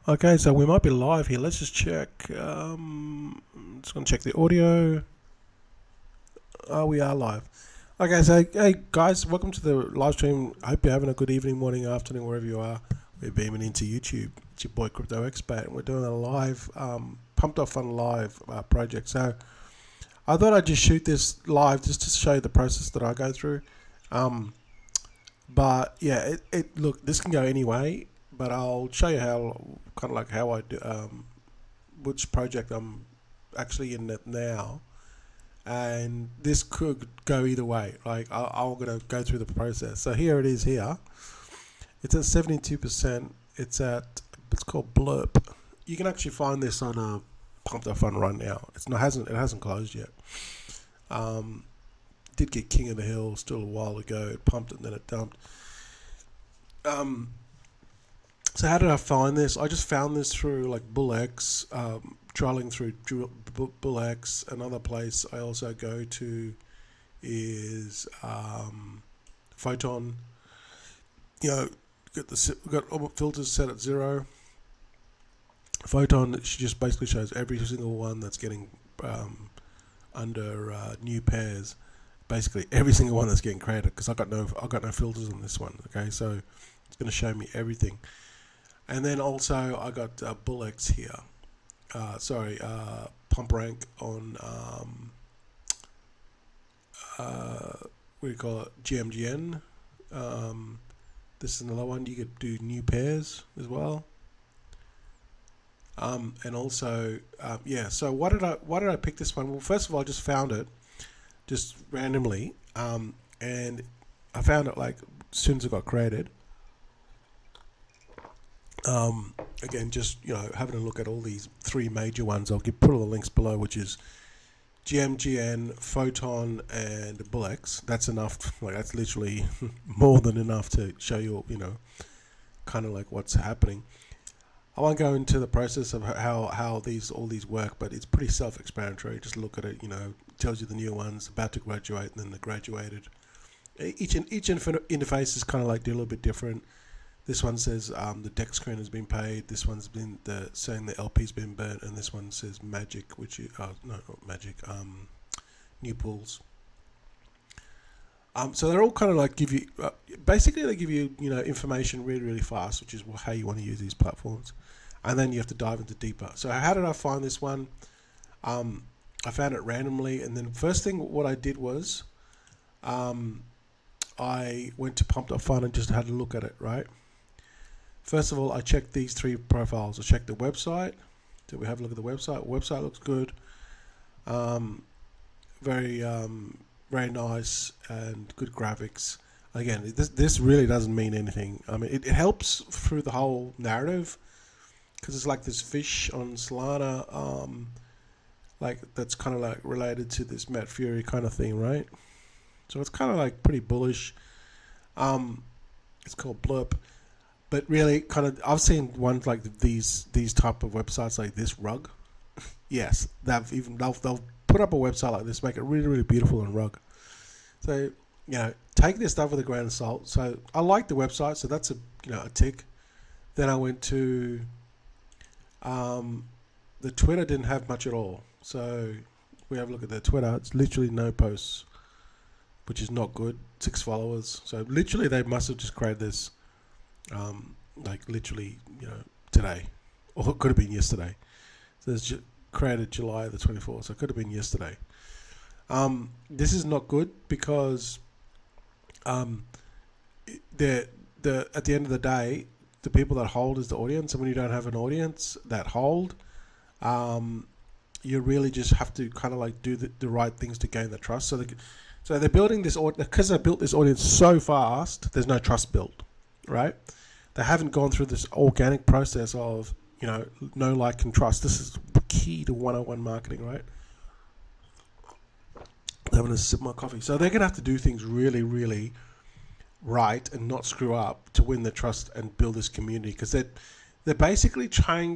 Okay, so we might be live here. Let's just check. Just gonna check the audio. Oh, we are live. Okay, so hey guys, welcome to the live stream. I hope you're having a good evening, morning, afternoon, wherever you are. We're beaming into YouTube. It's your boy Crypto Expat, and we're doing a live Pump.fun live project. So I thought I'd just shoot this live just to show you the process that I go through. But yeah, look, this can go anyway. But I'll show you how I do, which project I'm actually in it now, and this could go either way. Like I'm gonna go through the process. So here it is. Here it's at 72%. It's called Blurp. You can actually find this on Pump.fun right now. It hasn't closed yet. Did get King of the Hill still a while ago. It pumped and then it dumped. So how did I find this? I just found this through like BullX, trialing through BullX. Another place I also go to is Photon. You know, got all filters set at 0. Photon just basically shows every single one that's getting under new pairs. Basically every single one that's getting created, because I got no filters on this one. Okay, so it's going to show me everything. And then also I got BullX here. Pump rank on what do you call it? GMGN. This is another one. You could do new pairs as well. And also, yeah. So why did I pick this one? Well, first of all, I just found it, just randomly, and I found it like as soon as it got created. Again, just having a look at all these 3 major ones. I'll put all the links below, which is GMGN, Photon, and BullX. That's enough. Like that's literally more than enough to show you, kind of like what's happening. I won't go into the process of how all these work, but it's pretty self-explanatory. Just look at it. Tells you the new ones about to graduate and then the graduated. Each interface is kind of like a little bit different. This one says the deck screen has been paid. This one's been saying the LP's been burnt, and this one says magic, which is no, not magic. New pools. So they're all kind of like give you basically they give you information really fast, which is how you want to use these platforms, and then you have to dive into deeper. So how did I find this one? I found it randomly, and then first thing what I did was I went to Pump.fun and just had a look at it, right? First of all, I checked these 3 profiles. I checked the website. So we have a look at the website. Website looks good. Very nice and good graphics. Again, this really doesn't mean anything. I mean, it helps through the whole narrative, because it's like this fish on Solana, like that's kind of like related to this Matt Fury kind of thing, right? So it's kind of like pretty bullish. It's called Blurp. But really, kind of, I've seen ones like these type of websites like this rug. Yes, they'll put up a website like this, make it really beautiful and rug. So take this stuff with a grain of salt. So I like the website, so that's a tick. Then I went to the Twitter. Didn't have much at all. So we have a look at their Twitter. It's literally no posts, which is not good. 6 followers. So literally, they must have just created this. Like literally, today, or it could have been yesterday. So it's created July the 24th, so it could have been yesterday. This is not good because at the end of the day, the people that hold is the audience, and when you don't have an audience that hold, you really just have to kind of like do the right things to gain the trust. So they're building this because they built this audience so fast. There's no trust built. Right? They haven't gone through this organic process of, know, like, and trust. This is key to 101 marketing, right? I'm having a sip of my coffee. So they're going to have to do things really right and not screw up to win the trust and build this community, because they're basically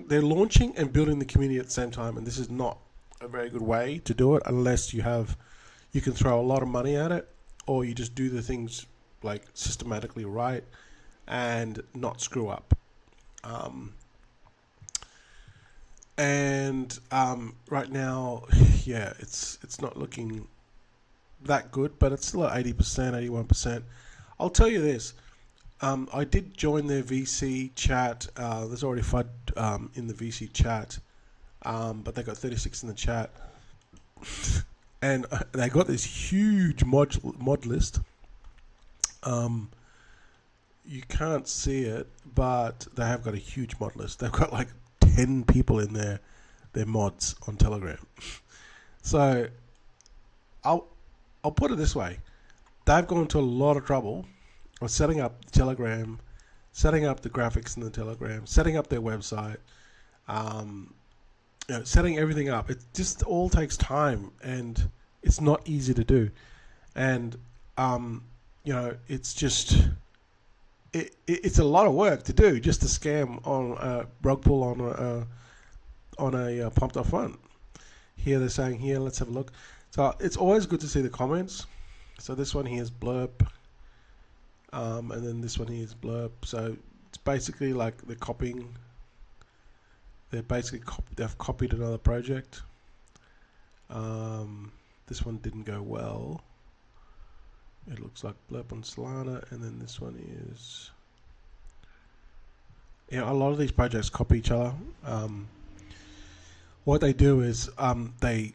they're launching and building the community at the same time, and this is not a very good way to do it unless you can throw a lot of money at it, or you just do the things like systematically right and not screw up. And right now, yeah, it's not looking that good, but it's still at 80%, 81%. I'll tell you this. I did join their VC chat. There's already FUD in the VC chat, but they got 36 in the chat. And they got this huge mod list. You can't see it, but they have got a huge mod list. They've got like 10 people in their mods on Telegram. So I'll put it this way. They've gone to a lot of trouble on setting up Telegram, setting up the graphics in the Telegram, setting up their website, setting everything up. It just all takes time, and it's not easy to do. And it's just it's a lot of work to do just to scam on a rug pull on a Pump.fun. Here they're saying here, let's have a look. So it's always good to see the comments. So this one here is blurb, and then this one here is blurb. So it's basically like they're copying. They're basically they've copied another project. This one didn't go well. It looks like blurb on Solana, and then this one is. A lot of these projects copy each other. What they do is they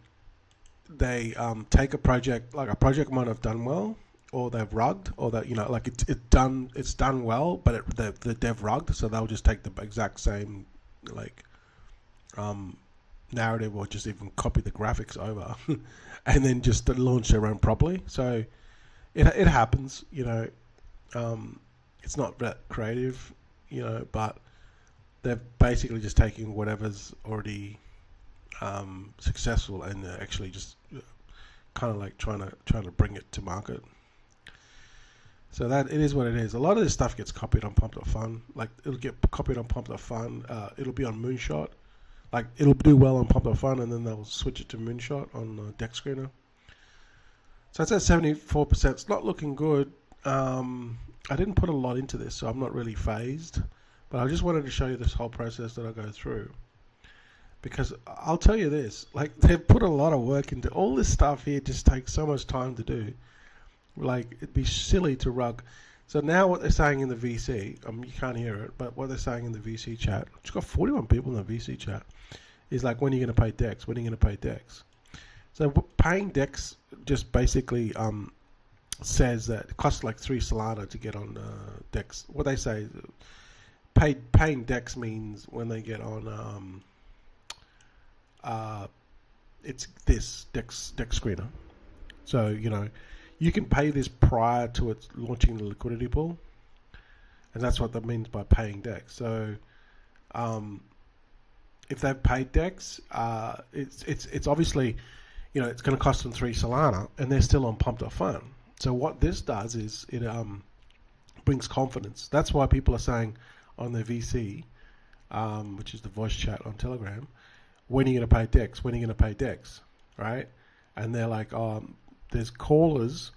take a project, like a project might have done well, or they've rugged, or that like it's done well, but the dev rugged, so they'll just take the exact same narrative, or just even copy the graphics over, and then just launch their own properly. So it happens, it's not that creative, but they're basically just taking whatever's already successful, and they're actually just kind of like trying to bring it to market. So that it is what it is. A lot of this stuff gets copied on Pump.fun. Like it'll get copied on Pump.fun. It'll be on Moonshot. Like it'll do well on Pump.fun, and then they'll switch it to Moonshot on Deck Screener. So it's at 74%. It's not looking good. I didn't put a lot into this, so I'm not really phased. But I just wanted to show you this whole process that I go through. Because I'll tell you this, like they've put a lot of work into all this stuff here. Just takes so much time to do. Like it'd be silly to rug. So now what they're saying in the VC, you can't hear it, but what they're saying in the VC chat, which got 41 people in the VC chat, is like, when are you going to pay Dex? When are you going to pay Dex? So paying Dex just basically says that it costs like 3 Solana to get on Dex. What they say, paying Dex means when they get on, it's this Dex Screener. So, you can pay this prior to it launching the liquidity pool, and that's what that means by paying Dex. So, if they've paid Dex, it's obviously, it's going to cost them 3 Solana, and they're still on Pump.fun. So what this does is it brings confidence. That's why people are saying on their VC, which is the voice chat on Telegram, when are you going to pay Dex? When are you going to pay Dex? Right? And they're like, there's callers,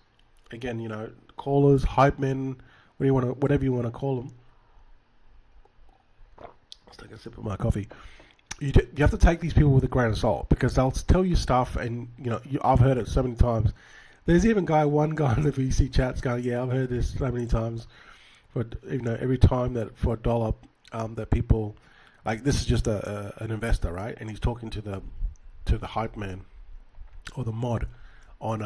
again, callers, hype men, whatever you want to call them. Let's take a sip of my coffee. You have to take these people with a grain of salt, because they'll tell you stuff, and I've heard it so many times. There's even one guy in the VC chat's going, yeah, I've heard this so many times. For every time that for $1, that people, like, this is just an investor, right? And he's talking to the hype man or the mod on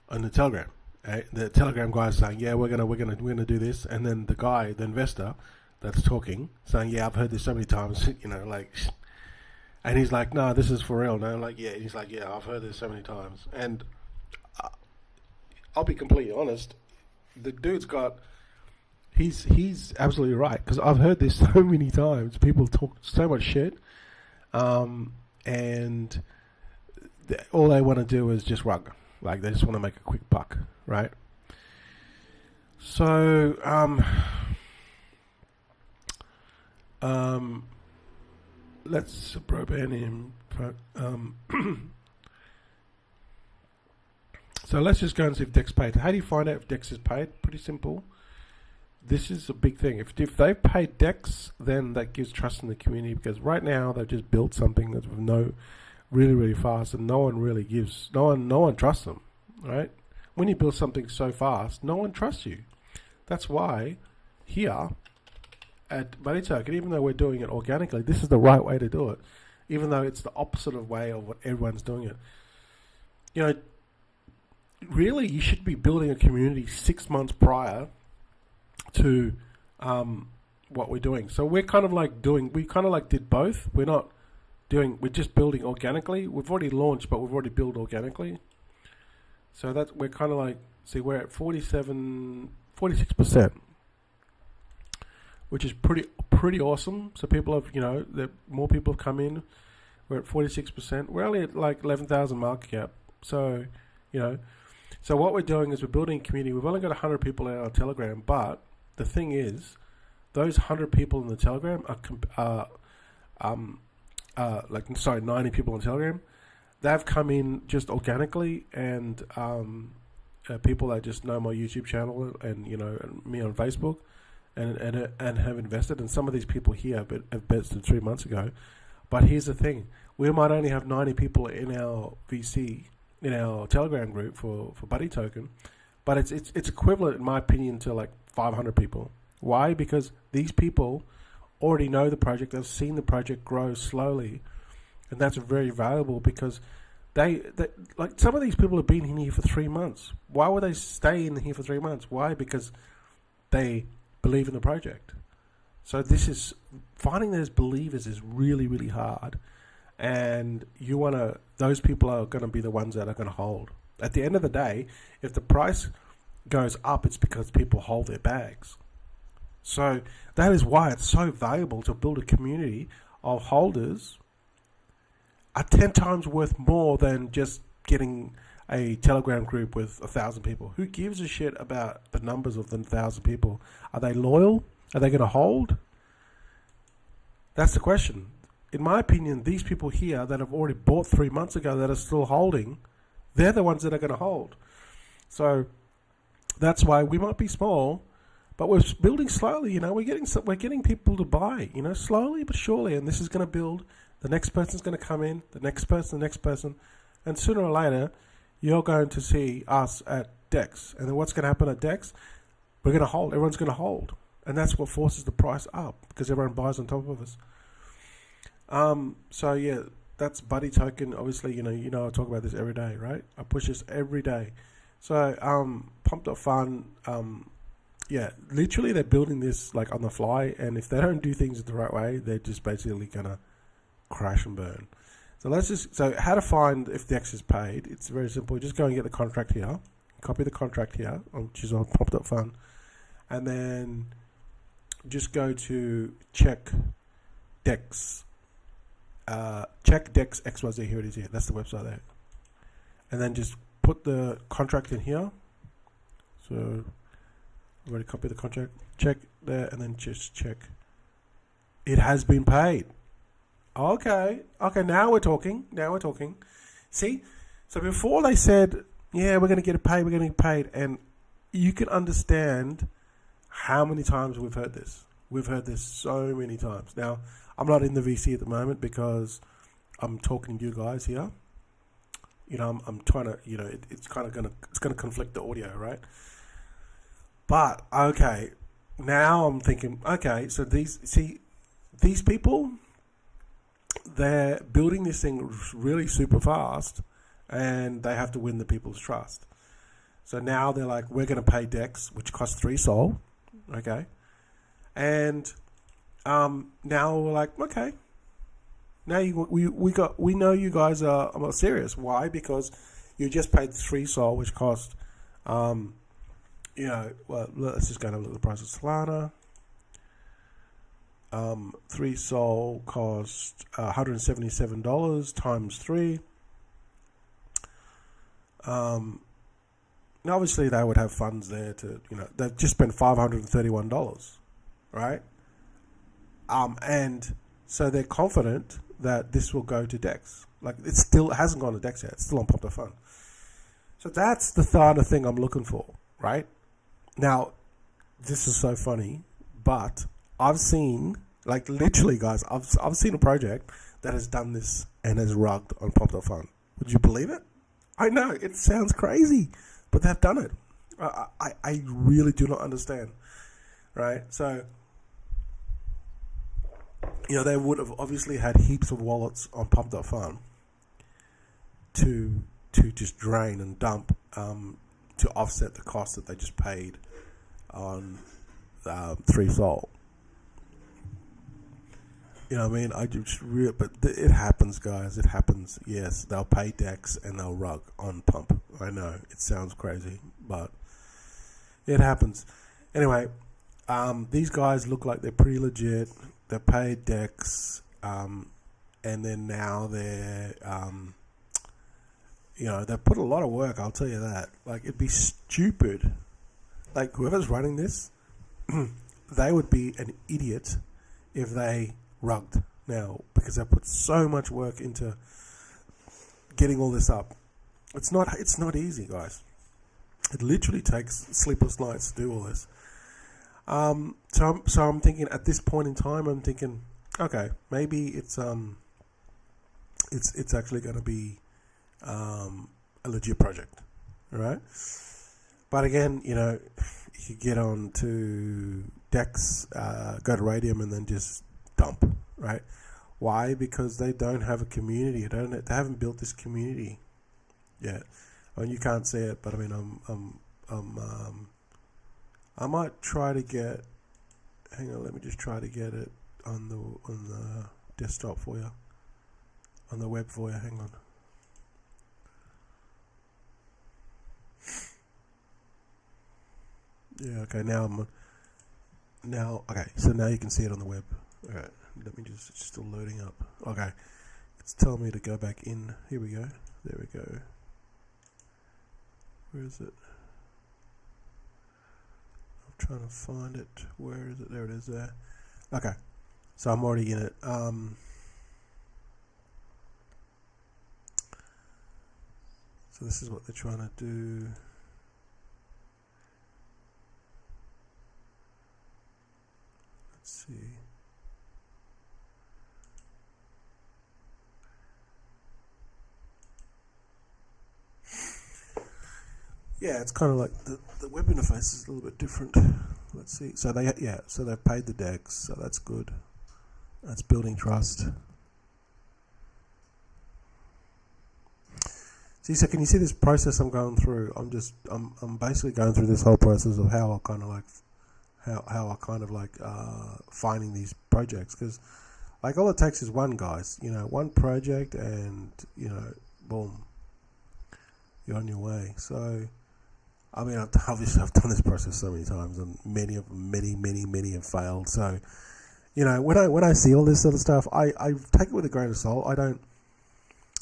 the Telegram. Right? The Telegram guy is saying, yeah, we're gonna do this, and then the guy, the investor that's talking, saying, yeah, I've heard this so many times, and he's like, no, this is for real. No, like, yeah. He's like, yeah, I've heard this so many times, and I'll be completely honest. The dude's got, he's absolutely right, because I've heard this so many times. People talk so much shit, and all they want to do is just rug. Like, they just want to make a quick buck, right? So, let's ban him. So let's just go and see if Dex paid. How do you find out if Dex is paid? Pretty simple. this is a big thing. If they pay DEX, then that gives trust in the community, because right now they've just built something that's really, really fast, and no one trusts them, right? When you build something so fast, no one trusts you. That's why here at Memecoin, even though we're doing it organically, this is the right way to do it, even though it's the opposite of way of what everyone's doing it. You know, really, you should be building a community 6 months prior to what we're doing. So we're kind of like did both. We're just building organically. We've already launched, but we've already built organically. So we're kind of like, see, we're at 46%, which is pretty awesome. So people have, more people have come in. We're at 46%. We're only at like 11,000 market cap. So, so what we're doing is we're building a community. We've only got 100 people in our Telegram, but the thing is, those 100 people in the Telegram are 90 people on Telegram. They've come in just organically, and people that just know my YouTube channel and and me on Facebook, and have invested. And some of these people here have invested 3 months ago. But here's the thing: we might only have 90 people in our VC, in our Telegram group for Buddy Token, but it's equivalent, in my opinion, to like 500 people. Why? Because these people already know the project. They've seen the project grow slowly, and that's very valuable, because they like, some of these people have been in here for 3 months. Why would they stay in here for 3 months? Why? Because they believe in the project. So this is, finding those believers is really, really hard, and those people are going to be the ones that are going to hold. At the end of the day, if the price goes up, it's because people hold their bags. So that is why it's so valuable to build a community of holders are 10 times worth more than just getting a Telegram group with 1,000 people. Who gives a shit about the numbers of the 1,000 people? Are they loyal? Are they going to hold? That's the question. In my opinion, these people here that have already bought 3 months ago that are still holding, they're the ones that are going to hold. So that's why we might be small, but we're building slowly. We're getting people to buy. Slowly but surely, and this is going to build. The next person's going to come in. The next person, and sooner or later, you're going to see us at DEX. And then what's going to happen at DEX? We're going to hold. Everyone's going to hold, and that's what forces the price up, because everyone buys on top of us. So yeah, that's Buddy Token. Obviously, I talk about this every day, right? I push this every day. So Pump.fun. Yeah, literally they're building this like on the fly, and if they don't do things the right way, they're just basically gonna crash and burn. So how to find if DEX is paid? It's very simple. Just go and get the contract here, copy the contract here, which is on Pump.fun, and then just go to check DEX. Check DEX XYZ. Here it is. Here, that's the website there, and then just put the contract in here. So I've already copied the contract. Check there, and then just check. It has been paid. Okay. Now we're talking. See, so before they said, "Yeah, we're going to get it paid. We're going to get paid," and you can understand how many times we've heard this. We've heard this so many times. Now, I'm not in the VC at the moment because I'm talking to you guys here. I'm trying to. It's kind of it's gonna conflict the audio, right? But okay, now I'm thinking, okay, so these people, they're building this thing really super fast, and they have to win the people's trust. So now they're like, we're going to pay DEX, which costs 3 Sol, okay, and now we're like, okay, now we know you guys are not serious. Why? Because you just paid 3 Sol, which cost well, let's just go and look at the price of Solana. 3 Sol cost $177 times 3. Now obviously they would have funds there to, they've just spent $531, right? And so they're confident that this will go to DEX. Like, it hasn't gone to DEX yet. It's still on Pump.fun. So that's the kind of thing I'm looking for, right? Now, this is so funny, but I've seen, like literally, guys, I've seen a project that has done this and has rugged on Pump.fun. Would you believe it? I know it sounds crazy, but they've done it. I really do not understand, right? So, they would have obviously had heaps of wallets on Pump.fun to just drain and dump to offset the cost that they just paid on 3 Sol. You know what I mean? But it happens, guys. It happens. Yes, they'll pay DEX and they'll rug on Pump. I know it sounds crazy, but it happens. Anyway, these guys look like they're pretty legit. They paid DEX, and then now they're, they put a lot of work. I'll tell you that. Like, it'd be stupid. Like, whoever's running this, they would be an idiot if they rugged now, because they put so much work into getting all this up. It's not easy, guys. It literally takes sleepless nights to do all this. So I'm thinking at this point in time, I'm thinking, okay, maybe it's actually going to be a legit project, all right? But again, you get on to DEX, go to Radium, and then just dump, right? Why? Because they don't have a community. They haven't built this community yet. I mean, you can't see it, but I mean, I might try to get. Hang on, let me just try to get it on the desktop for you, on the web for you. Hang on. Yeah. Okay. Okay. So now you can see it on the web. Okay. Let me just. It's still loading up. Okay. It's telling me to go back in. Here we go. There we go. Where is it? I'm trying to find it. Where is it? There it is there. Okay. So I'm already in it. So this is what they're trying to do. Let's see. Yeah, it's kind of like the web interface is a little bit different. Let's see. So they've paid the DEX, so that's good. That's building trust. See, so can you see this process I'm going through? I'm basically going through this whole process of how I kind of like finding these projects, because like all it takes is one, guys. One project, and boom, you're on your way. So. I mean, obviously, I've done this process so many times, and many have failed. So, when I see all this sort of stuff, I take it with a grain of salt. I don't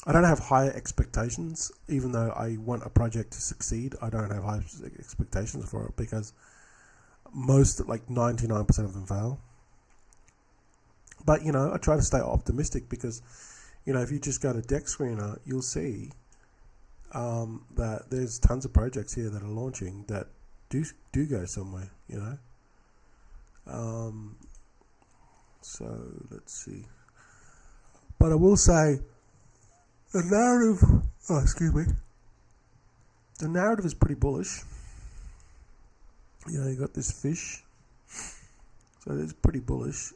have higher expectations, even though I want a project to succeed. I don't have high expectations for it, because most, like 99% of them fail. But I try to stay optimistic, because if you just go to Dex Screener, you'll see. That there's tons of projects here that are launching that do go somewhere, So let's see. But I will say, the narrative. Oh, excuse me. The narrative is pretty bullish. You got this fish, so it's pretty bullish.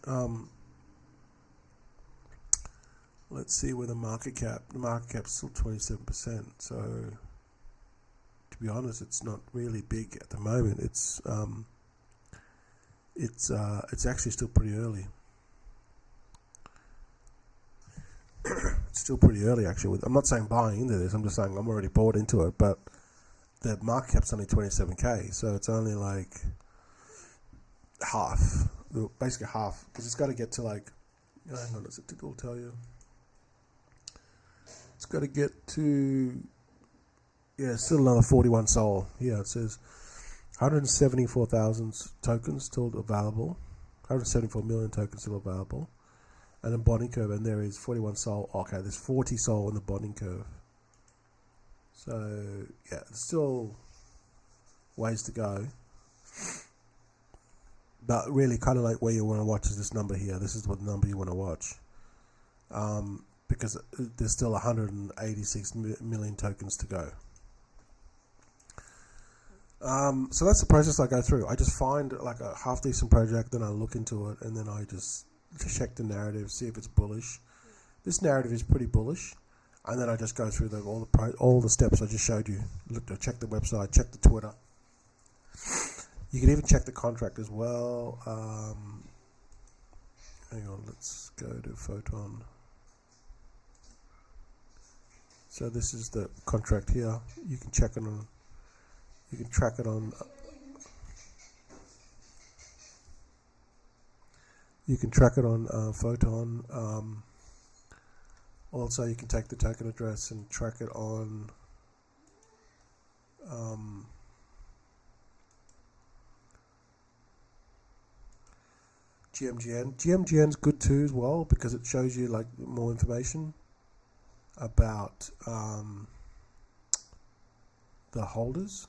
Let's see where the market cap's still 27%. So, to be honest, it's not really big at the moment. It's actually still pretty early. It's still pretty early, actually. I'm not saying buying into this. I'm just saying I'm already bought into it. But the market cap's only 27k, so it's only like half, basically half, because it's got to get to like. Hang on, it will tell you. It's got to get to, still another 41 Sol. Yeah, it says 174,000 tokens still available, 174 million tokens still available, and then bonding curve, and there is 41 Sol. Okay, there's 40 Sol in the bonding curve. So, yeah, there's still ways to go. But really, kind of like where you want to watch is this number here. This is what number you want to watch. Because there's still 186 million tokens to go. So that's the process I go through. I just find like a half decent project, then I look into it, and then I just check the narrative, see if it's bullish. This narrative is pretty bullish, and then I just go through all the steps I just showed you. Check the website, check the Twitter. You can even check the contract as well. Hang on, let's go to Photon. So this is the contract here. You can check it on. You can track it on. You can track it on Photon. Also, you can take the token address and track it on. GMGN. GMGN's good too as well because it shows you like more information about the holders.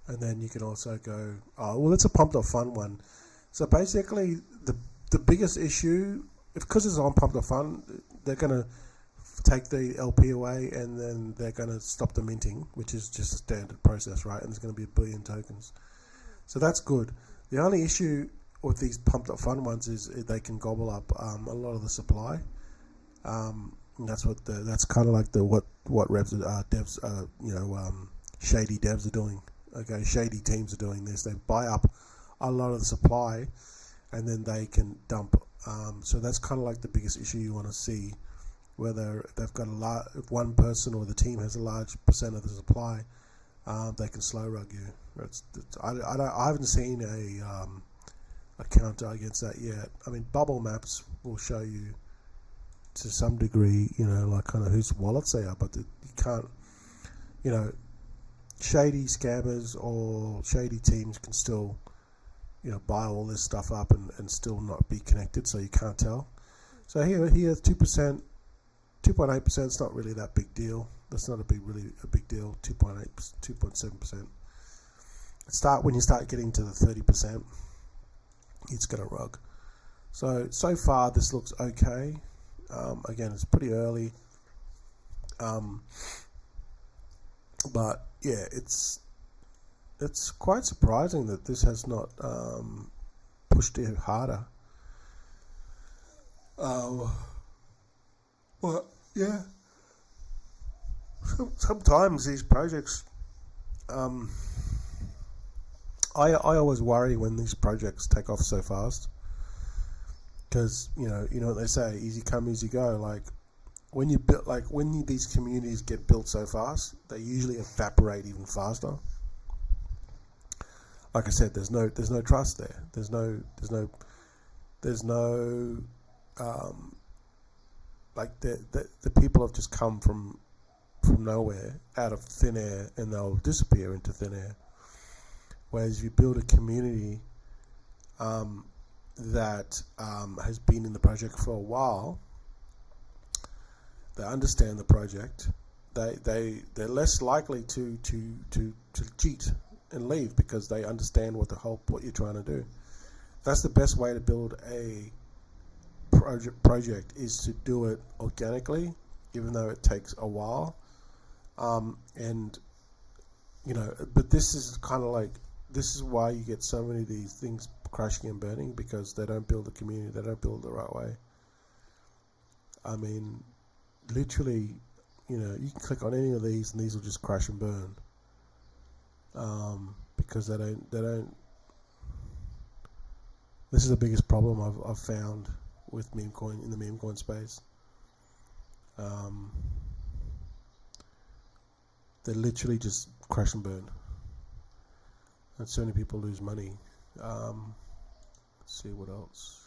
And then you can also go, oh, well, it's a Pump.fun one. So basically, the biggest issue, because it's on Pump.fun, they're going to take the LP away and then they're going to stop the minting, which is just a standard process, right? And there's going to be 1 billion tokens. So that's good. The only issue with these Pump.fun ones is they can gobble up a lot of the supply. And that's kind of like what devs, shady devs are doing. Okay, shady teams are doing this. They buy up a lot of the supply, and then they can dump. So that's kind of like the biggest issue you want to see, whether they've got if one person or the team has a large percent of the supply, they can slow rug you. I haven't seen a counter against that yet. I mean, bubble maps will show you to some degree, like kind of whose wallets they are, but you can't, shady scammers or shady teams can still, buy all this stuff up and still not be connected, so you can't tell. So here 2%, 2.8% is not really that big deal. That's not really a big deal. 2.8, 2.7%. When you start getting to the 30%, it's gonna rug. So far this looks okay. Again, it's pretty early. But yeah, it's quite surprising that this has not pushed it harder. Well, yeah. Sometimes these projects, I always worry when these projects take off so fast, because you know what they say, easy come, easy go. Like when these communities get built so fast, they usually evaporate even faster. Like I said, there's no trust there. There's no like the people have just come from nowhere, out of thin air, and they'll disappear into thin air. Whereas if you build a community that has been in the project for a while, they understand the project, they're less likely to cheat and leave, because they understand what you're trying to do. That's the best way to build a project, is to do it organically, even though it takes a while. But this is kind of like, this is why you get so many of these things crashing and burning, because they don't build a community, they don't build it the right way. I mean, literally, you can click on any of these and these will just crash and burn, because they don't. This is the biggest problem I've found with Memecoin, in the Memecoin space. They literally just crash and burn, and so many people lose money. Let's see what else.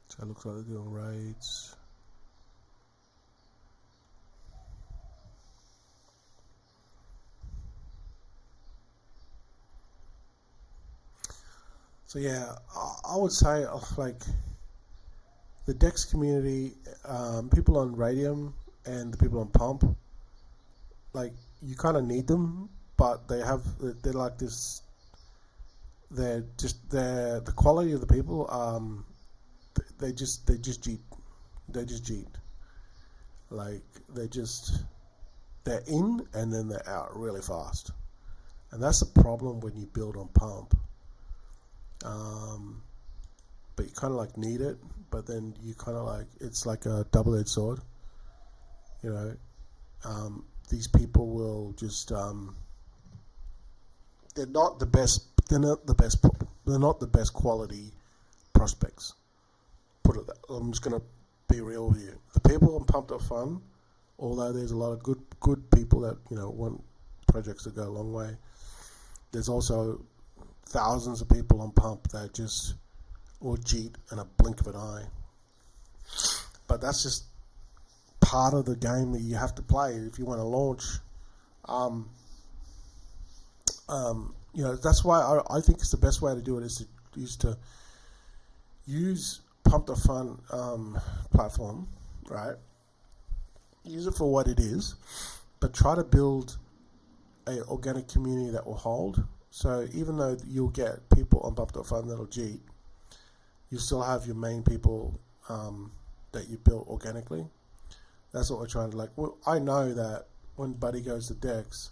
So it looks like they're doing raids. So yeah, I would say, like, the DEX community, people on Radium and the people on Pump, like you kind of need them, but they're like this. They're the quality of the people. They just cheat. They just cheat. Like they're in and then they're out really fast, and that's the problem when you build on Pump. But you kind of like need it, but then you kind of like it's like a double-edged sword. You know, these people will just they're not the best. They're not the best. They're not the best quality prospects. Put it. I'm just gonna be real with you. The people on Pump.fun, although there's a lot of good people that want projects that go a long way, there's also thousands of people on Pump that just or cheat in a blink of an eye. But that's just part of the game that you have to play if you want to launch. That's why I think it's the best way to do it is to use Pump.fun platform, right? Use it for what it is, but try to build a organic community that will hold. So even though you'll get people on Pump.fun that'll cheat, you still have your main people that you built organically. That's what we're trying to like. Well, I know that when Buddy goes to Dex,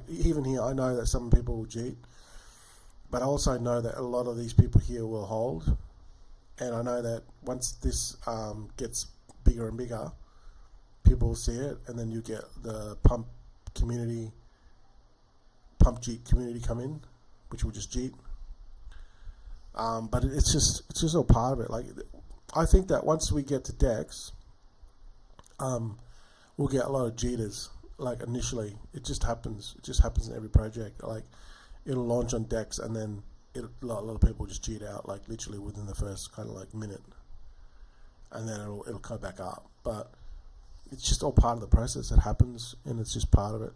even here, I know that some people will cheat, but I also know that a lot of these people here will hold, and I know that once this gets bigger and bigger, people will see it, and then you get the Pump cheat community come in, which will just cheat. But it's just all part of it. Like, I think that once we get to Dex, we'll get a lot of cheaters. Like initially, it just happens. It just happens in every project. Like, it'll launch on Dex, and then a lot of people just cheat out, like literally within the first kind of like minute, and then it'll come back up. But it's just all part of the process. It happens, and it's just part of it.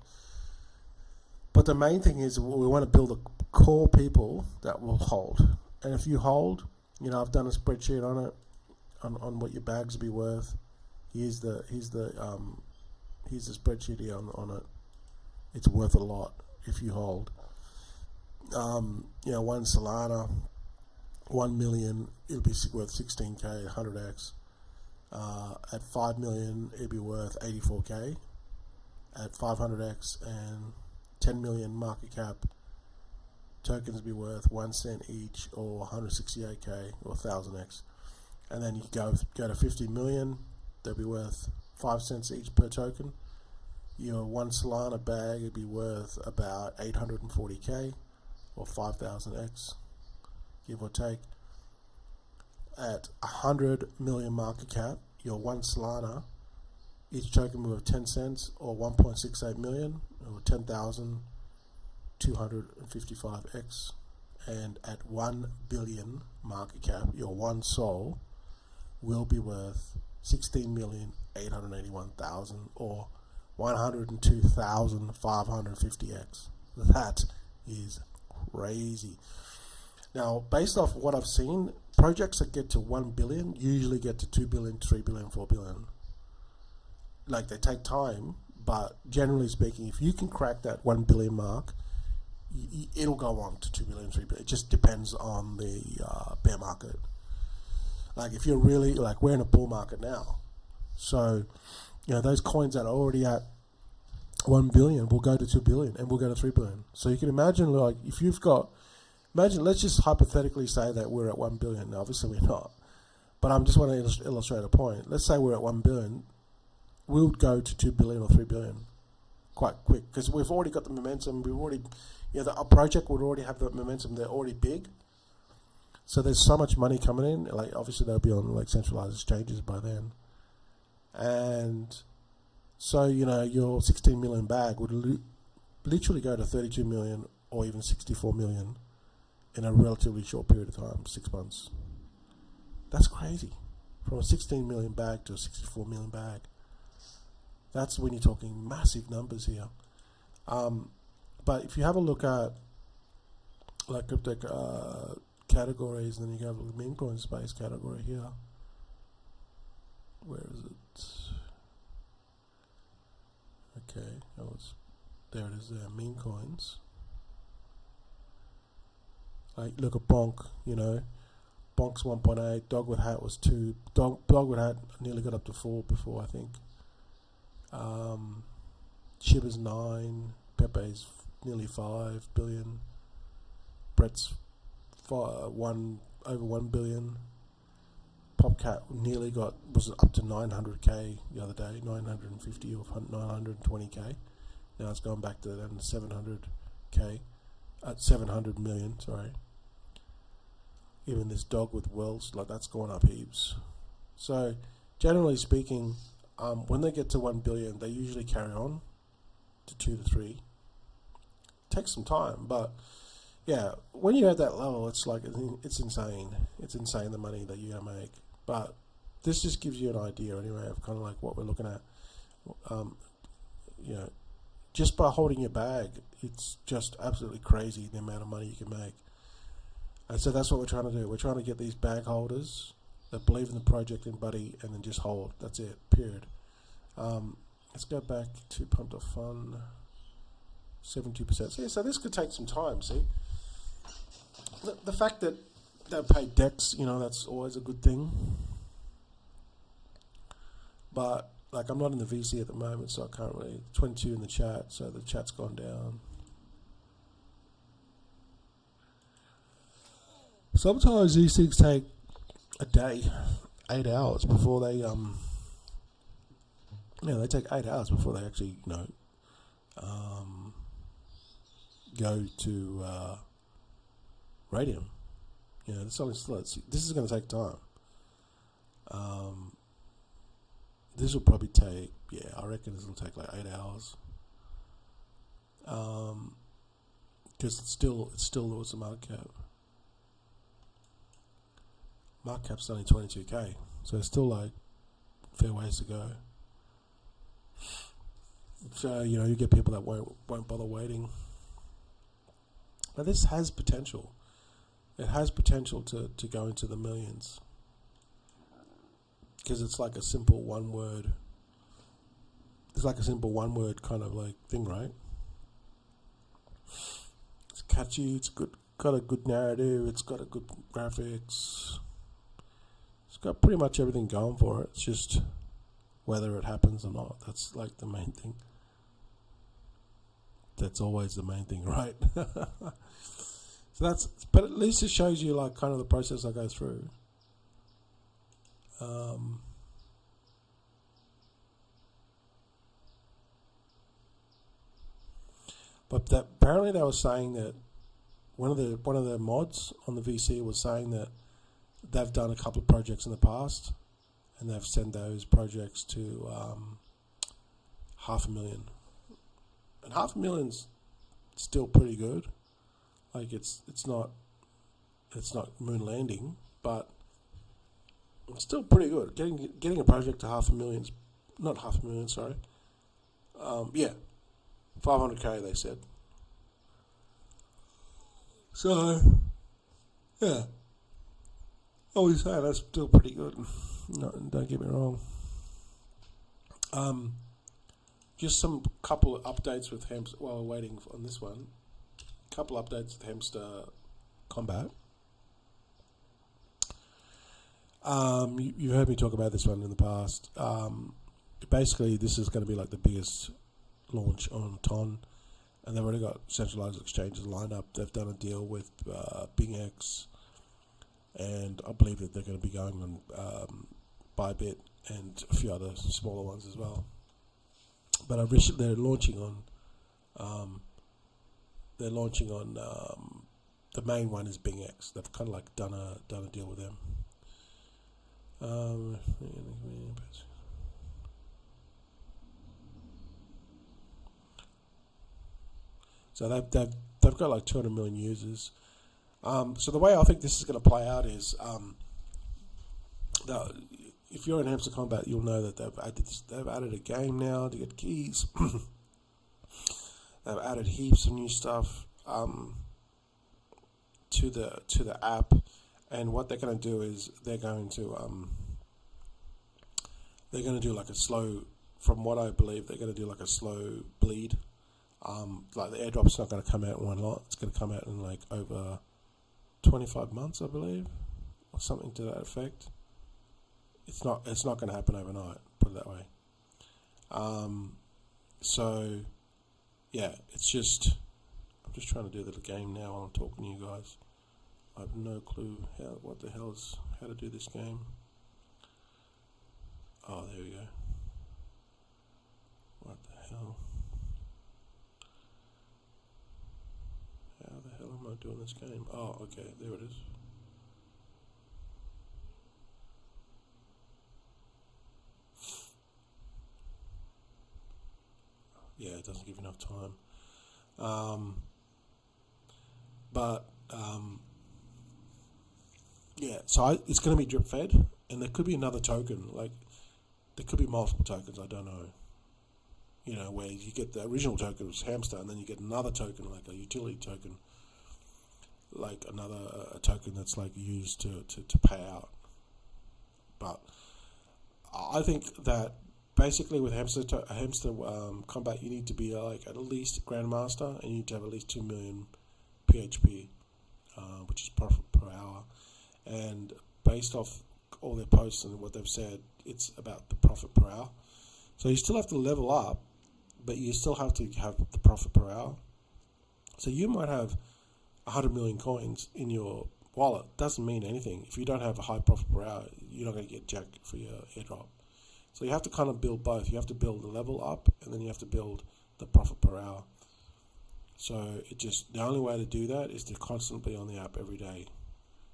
But the main thing is we want to build a core people that will hold. And if you hold, I've done a spreadsheet on it, on what your bags will be worth. Here's the spreadsheet here on it. It's worth a lot if you hold. One Solana, 1 million, it'll be worth 16k, 100x. At 5 million, it'll be worth 84k. At 500x and 10 million market cap, tokens will be worth 1 cent each, or 168k, or 1000x. And then you go to 50 million, they'll be worth 5 cents each per token. Your 1 Solana bag would be worth about 840k, or 5000x, give or take. At 100 million market cap, your 1 Solana, each token will be worth 10 cents, or 1.68 million, or 10,255x. And at 1 billion market cap, your 1 Sol will be worth 16,881,000, or 102,550x. That is crazy. Now, based off what I've seen, projects that get to 1 billion usually get to 2 billion, 3 billion, 4 billion. Like, they take time, but generally speaking, if you can crack that 1 billion mark, it'll go on to 2 billion, 3 billion. It just depends on the bear market. Like, if you're really, like, we're in a bull market now. So, those coins that are already at 1 billion will go to 2 billion and will go to 3 billion. So you can imagine, like, if you've got, let's just hypothetically say that we're at 1 billion. Now, obviously we're not, but I'm just want to illustrate a point. Let's say we're at 1 billion, we'll go to 2 billion or 3 billion quite quick, because we've already got the momentum. We've already, our project would already have the momentum. They're already big. So there's so much money coming in. Like, obviously they'll be on like centralized exchanges by then. And so, your 16 million bag would literally go to 32 million or even 64 million in a relatively short period of time, 6 months. That's crazy. From a 16 million bag to a 64 million bag. That's when you're talking massive numbers here. But if you have a look at like crypto categories, and then you go to the Memecoin space category here. Where is it? Okay, there it is there, Memecoins. Like, look at Bonk, Bonk's 1.8, Dog with Hat was 2, Dog with Hat nearly got up to 4 before, I think. Shiba's 9, Pepe's nearly 5 billion, Brett's over 1 billion, Popcat was up to 900k the other day, 950 or 920k. Now it's gone back to then 700k, 700 million, sorry. Even this Dog with Wells, like, that's gone up heaps. So generally speaking, when they get to 1 billion, they usually carry on to 2 to 3. Takes some time, but yeah, when you're at that level, it's like, it's insane. It's insane the money that you're gonna make. But this just gives you an idea anyway of kind of like what we're looking at. Just by holding your bag, it's just absolutely crazy the amount of money you can make. And so that's what we're trying to do. We're trying to get these bag holders that believe in the project and buddy, and then just hold. That's it, period. Let's go back to Pump.fun. 72%. So this could take some time, see? The fact that they pay DEX, that's always a good thing. But, like, I'm not in the VC at the moment, so I can't really. 22 in the chat, so the chat's gone down. Sometimes these things take a day, 8 hours before they, they take 8 hours before they actually, go to radium. This is going to take time. This will probably take, I reckon this will take like 8 hours. Because it's still was a market cap. Market cap's only 22k, so it's still like fair ways to go. So you get people that won't bother waiting. But this has potential. It has potential to go into the millions, because it's like a simple one word. It's like a simple one word kind of like thing, right? It's catchy. It's good. Got a good narrative. It's got a good graphics. It's got pretty much everything going for it. It's just whether it happens or not. That's like the main thing. That's always the main thing, right? But at least it shows you like kind of the process I go through. But apparently they were saying that one of the mods on the VC was saying that they've done a couple of projects in the past, and they've sent those projects to 500,000. And 500,000's still pretty good. Like it's not moon landing, but it's still pretty good. Getting a project to 500,000's not 500,000, sorry. 500k they said. So yeah, I always say that's still pretty good. No, don't get me wrong. Just some couple of updates with Hamster while we're waiting on this one. Couple updates with Hamster Combat. You heard me talk about this one in the past. Basically, this is going to be like the biggest launch on Ton, and they've already got centralized exchanges lined up. They've done a deal with BingX, and I believe that they're going to be going on Bybit and a few other smaller ones as well. But they're launching on. The main one is BingX. They've kind of like done a deal with them. So they've got like 200 million users. So the way I think this is going to play out is, if you're in Hamster Combat, you'll know that they've added a game now to get keys. They've added heaps of new stuff to the app, and what they're going to do is they're going to do like a slow from what I believe, they're going to do like a slow bleed. Like the airdrop's not going to come out in one lot. It's going to come out in like over 25 months, I believe, or something to that effect. It's not going to happen overnight. Put it that way. So yeah, it's just, I'm just trying to do the game now while I'm talking to you guys. I have no clue how to do this game. Oh, there we go. What the hell? How the hell am I doing this game? Oh, okay, there it is. Yeah, it doesn't give enough time. Yeah, so it's going to be drip fed, and there could be another token. Like, there could be multiple tokens, I don't know. You know, where you get the original token, which is hamster, and then you get another token, like a utility token, like a token that's like used to pay out. But I think that basically with hamster combat, you need to be like at least Grandmaster, and you need to have at least 2 million PHP, which is profit per hour. And based off all their posts and what they've said, it's about the profit per hour. So you still have to level up, but you still have to have the profit per hour. So you might have 100 million coins in your wallet. Doesn't mean anything. If you don't have a high profit per hour, you're not going to get jack for your airdrop. So you have to kind of build both. You have to build the level up, and then you have to build the profit per hour. So the only way to do that is to constantly be on the app every day.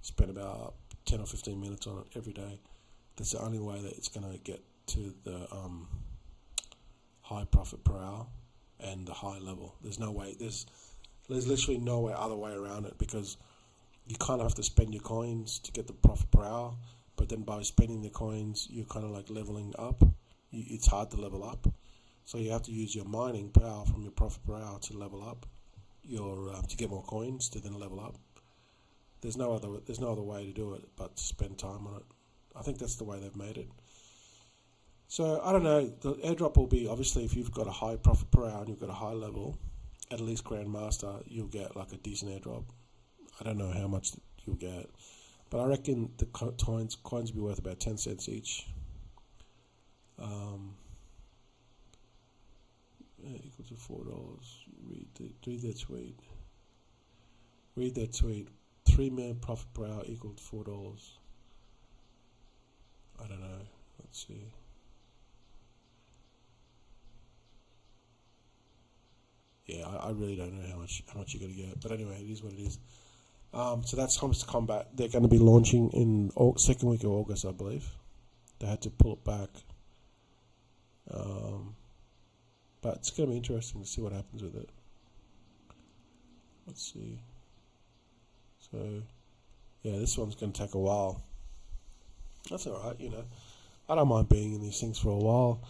Spend about 10 or 15 minutes on it every day. That's the only way that it's going to get to the high profit per hour and the high level. There's no way. There's literally no other way around it, because you kind of have to spend your coins to get the profit per hour. But then by spending the coins, you're kind of like leveling up. It's hard to level up. So you have to use your mining power from your profit per hour to level up to get more coins to then level up. There's no other way to do it but to spend time on it. I think that's the way they've made it. So I don't know. The airdrop will be, obviously, if you've got a high profit per hour and you've got a high level, at least Grandmaster, you'll get like a decent airdrop. I don't know how much you'll get, but I reckon the coins will be worth about 10 cents each. Equal to $4. Read their tweet. Read their tweet. 3 million profit per hour equal to $4. I don't know. Let's see. Yeah, I really don't know how much you're going to get. But anyway, it is what it is. So that's Hamster Combat. They're going to be launching in second week of August, I believe. They had to pull it back. But it's going to be interesting to see what happens with it. Let's see. So, yeah, this one's going to take a while. That's all right, you know. I don't mind being in these things for a while,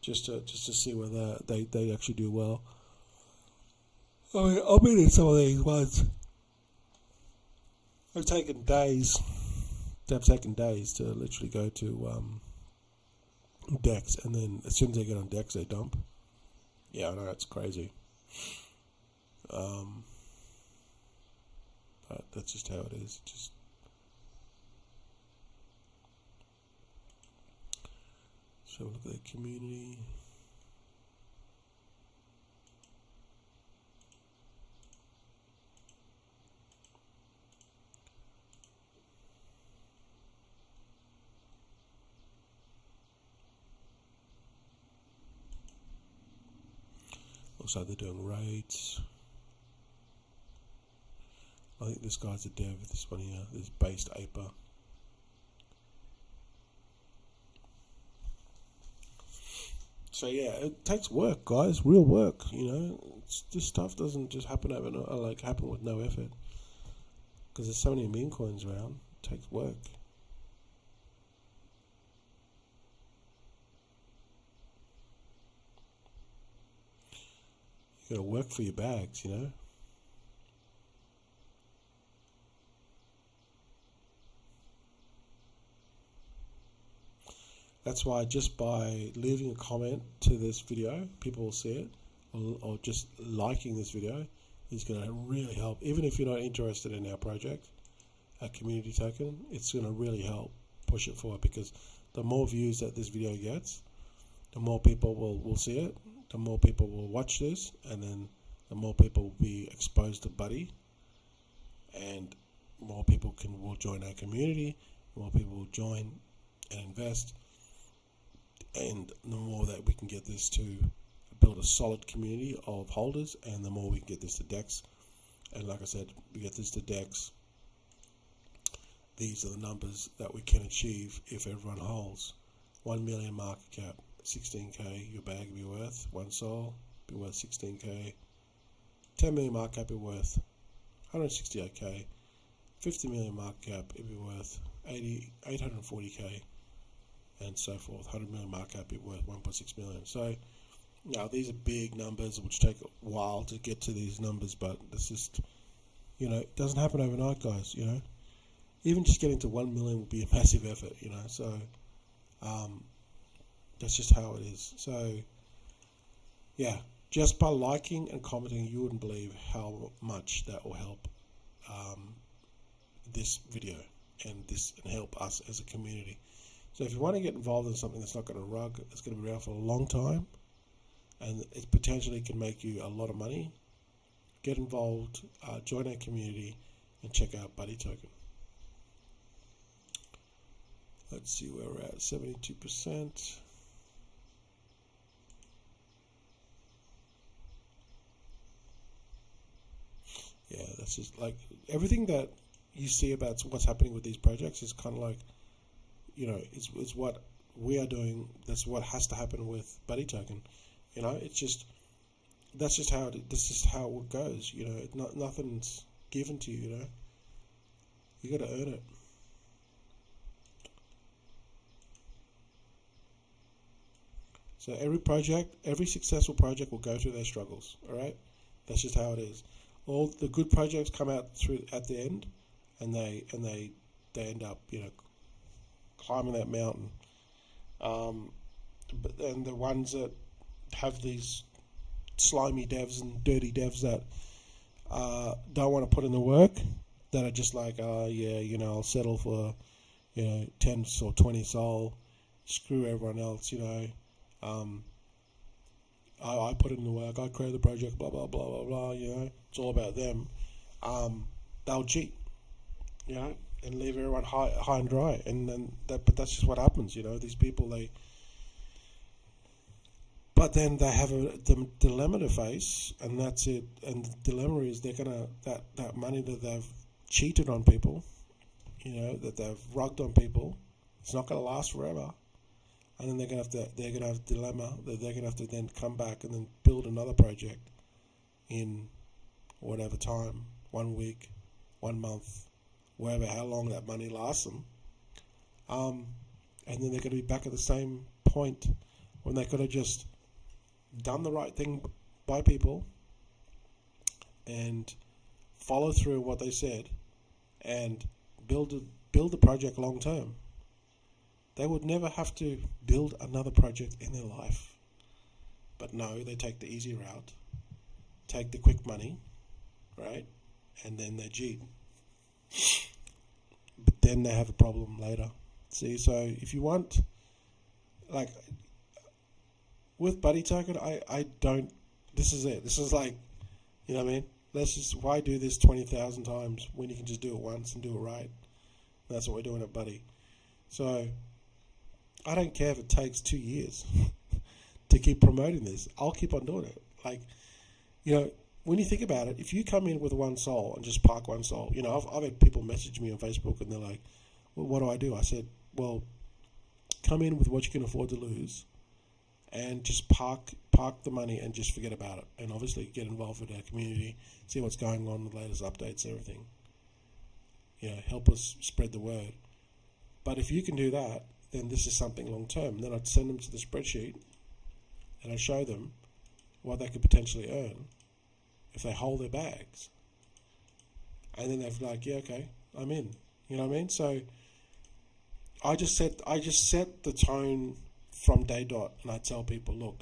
just to see whether they actually do well. I mean, I've been in some of these ones. They've taken days. They've taken days to literally go to decks, and then as soon as they get on decks, they dump. Yeah, I know, it's crazy. But that's just how it is. So look at the community. Also, they're doing raids. I think this guy's a dev, this one here, this based Aper. So yeah, it takes work, guys, real work, you know. This stuff doesn't just happen happen with no effort. Because there's so many meme coins around, it takes work. You gotta work for your bags, you know. That's why just by leaving a comment to this video, people will see it, or just liking this video is going to really help. Even if you're not interested in our project, our community token, it's going to really help push it forward, because the more views that this video gets, the more people will see it, the more people will watch this, and then the more people will be exposed to Buddy, and more people will join our community, more people will join and invest, and the more that we can get this to build a solid community of holders, and the more we can get this to DEX. And like I said, we get this to DEX, these are the numbers that we can achieve if everyone holds. 1 million market cap, 16k, your bag will be worth, 1 sol, be worth 16k, 10 million market cap, be worth 168k, 50 million market cap, it'd be worth 840k, and so forth. 100 million market cap, it'd be worth 1.6 million. So now these are big numbers, which take a while to get to these numbers, but it's just, it doesn't happen overnight, guys. Even just getting to 1 million would be a massive effort. So that's just how it is. So yeah, just by liking and commenting, you wouldn't believe how much that will help this video and help us as a community. So if you want to get involved in something that's not going to rug, it's going to be around for a long time, and it potentially can make you a lot of money, get involved, join our community, and check out Buddy Token. Let's see where we're at, 72%. Yeah, that's just like everything that you see about what's happening with these projects is kind of like, it's what we are doing. That's what has to happen with Buddy Token. It's just, that's just how it goes. Nothing's given to you. You got to earn it. So every successful project will go through their struggles. All right, that's just how it is. All the good projects come out at the end, and they end up climbing that mountain. And the ones that have these slimy devs and dirty devs that don't want to put in the work, that are just like, I'll settle for 10 or 20 sol, screw everyone else. I put in the work, I created the project, blah blah blah blah blah. It's all about them. They'll cheat, and leave everyone high and dry. But that's just what happens. These people, but then they have the dilemma to face, and that's it. And the dilemma is they're gonna that money that they've cheated on people, that they've rugged on people, it's not gonna last forever. And then they're gonna have a dilemma that they're gonna have to then come back and then build another project in whatever time, 1 week, 1 month, wherever, how long that money lasts them. And then they're gonna be back at the same point when they could have just done the right thing by people and follow through on what they said and build the project long term. They would never have to build another project in their life. But no, they take the easy route, take the quick money, right? And then they cheat. But then they have a problem later. See, so if you want, like, with Buddy Token, I don't, this is it. This is like, what I mean? Why do this 20,000 times when you can just do it once and do it right? And that's what we're doing at Buddy. So I don't care if it takes 2 years to keep promoting this. I'll keep on doing it. Like, when you think about it, if you come in with 1 sol and just park 1 sol, I've had people message me on Facebook and they're like, well, what do? I said, well, come in with what you can afford to lose and just park the money and just forget about it. And obviously get involved with our community, see what's going on, the latest updates, everything. Help us spread the word. But if you can do that, then this is something long term. Then I'd send them to the spreadsheet and I'd show them what they could potentially earn if they hold their bags. And then they're like, yeah, okay, I'm in. You know what I mean? So I just set the tone from day dot, and I tell people, look,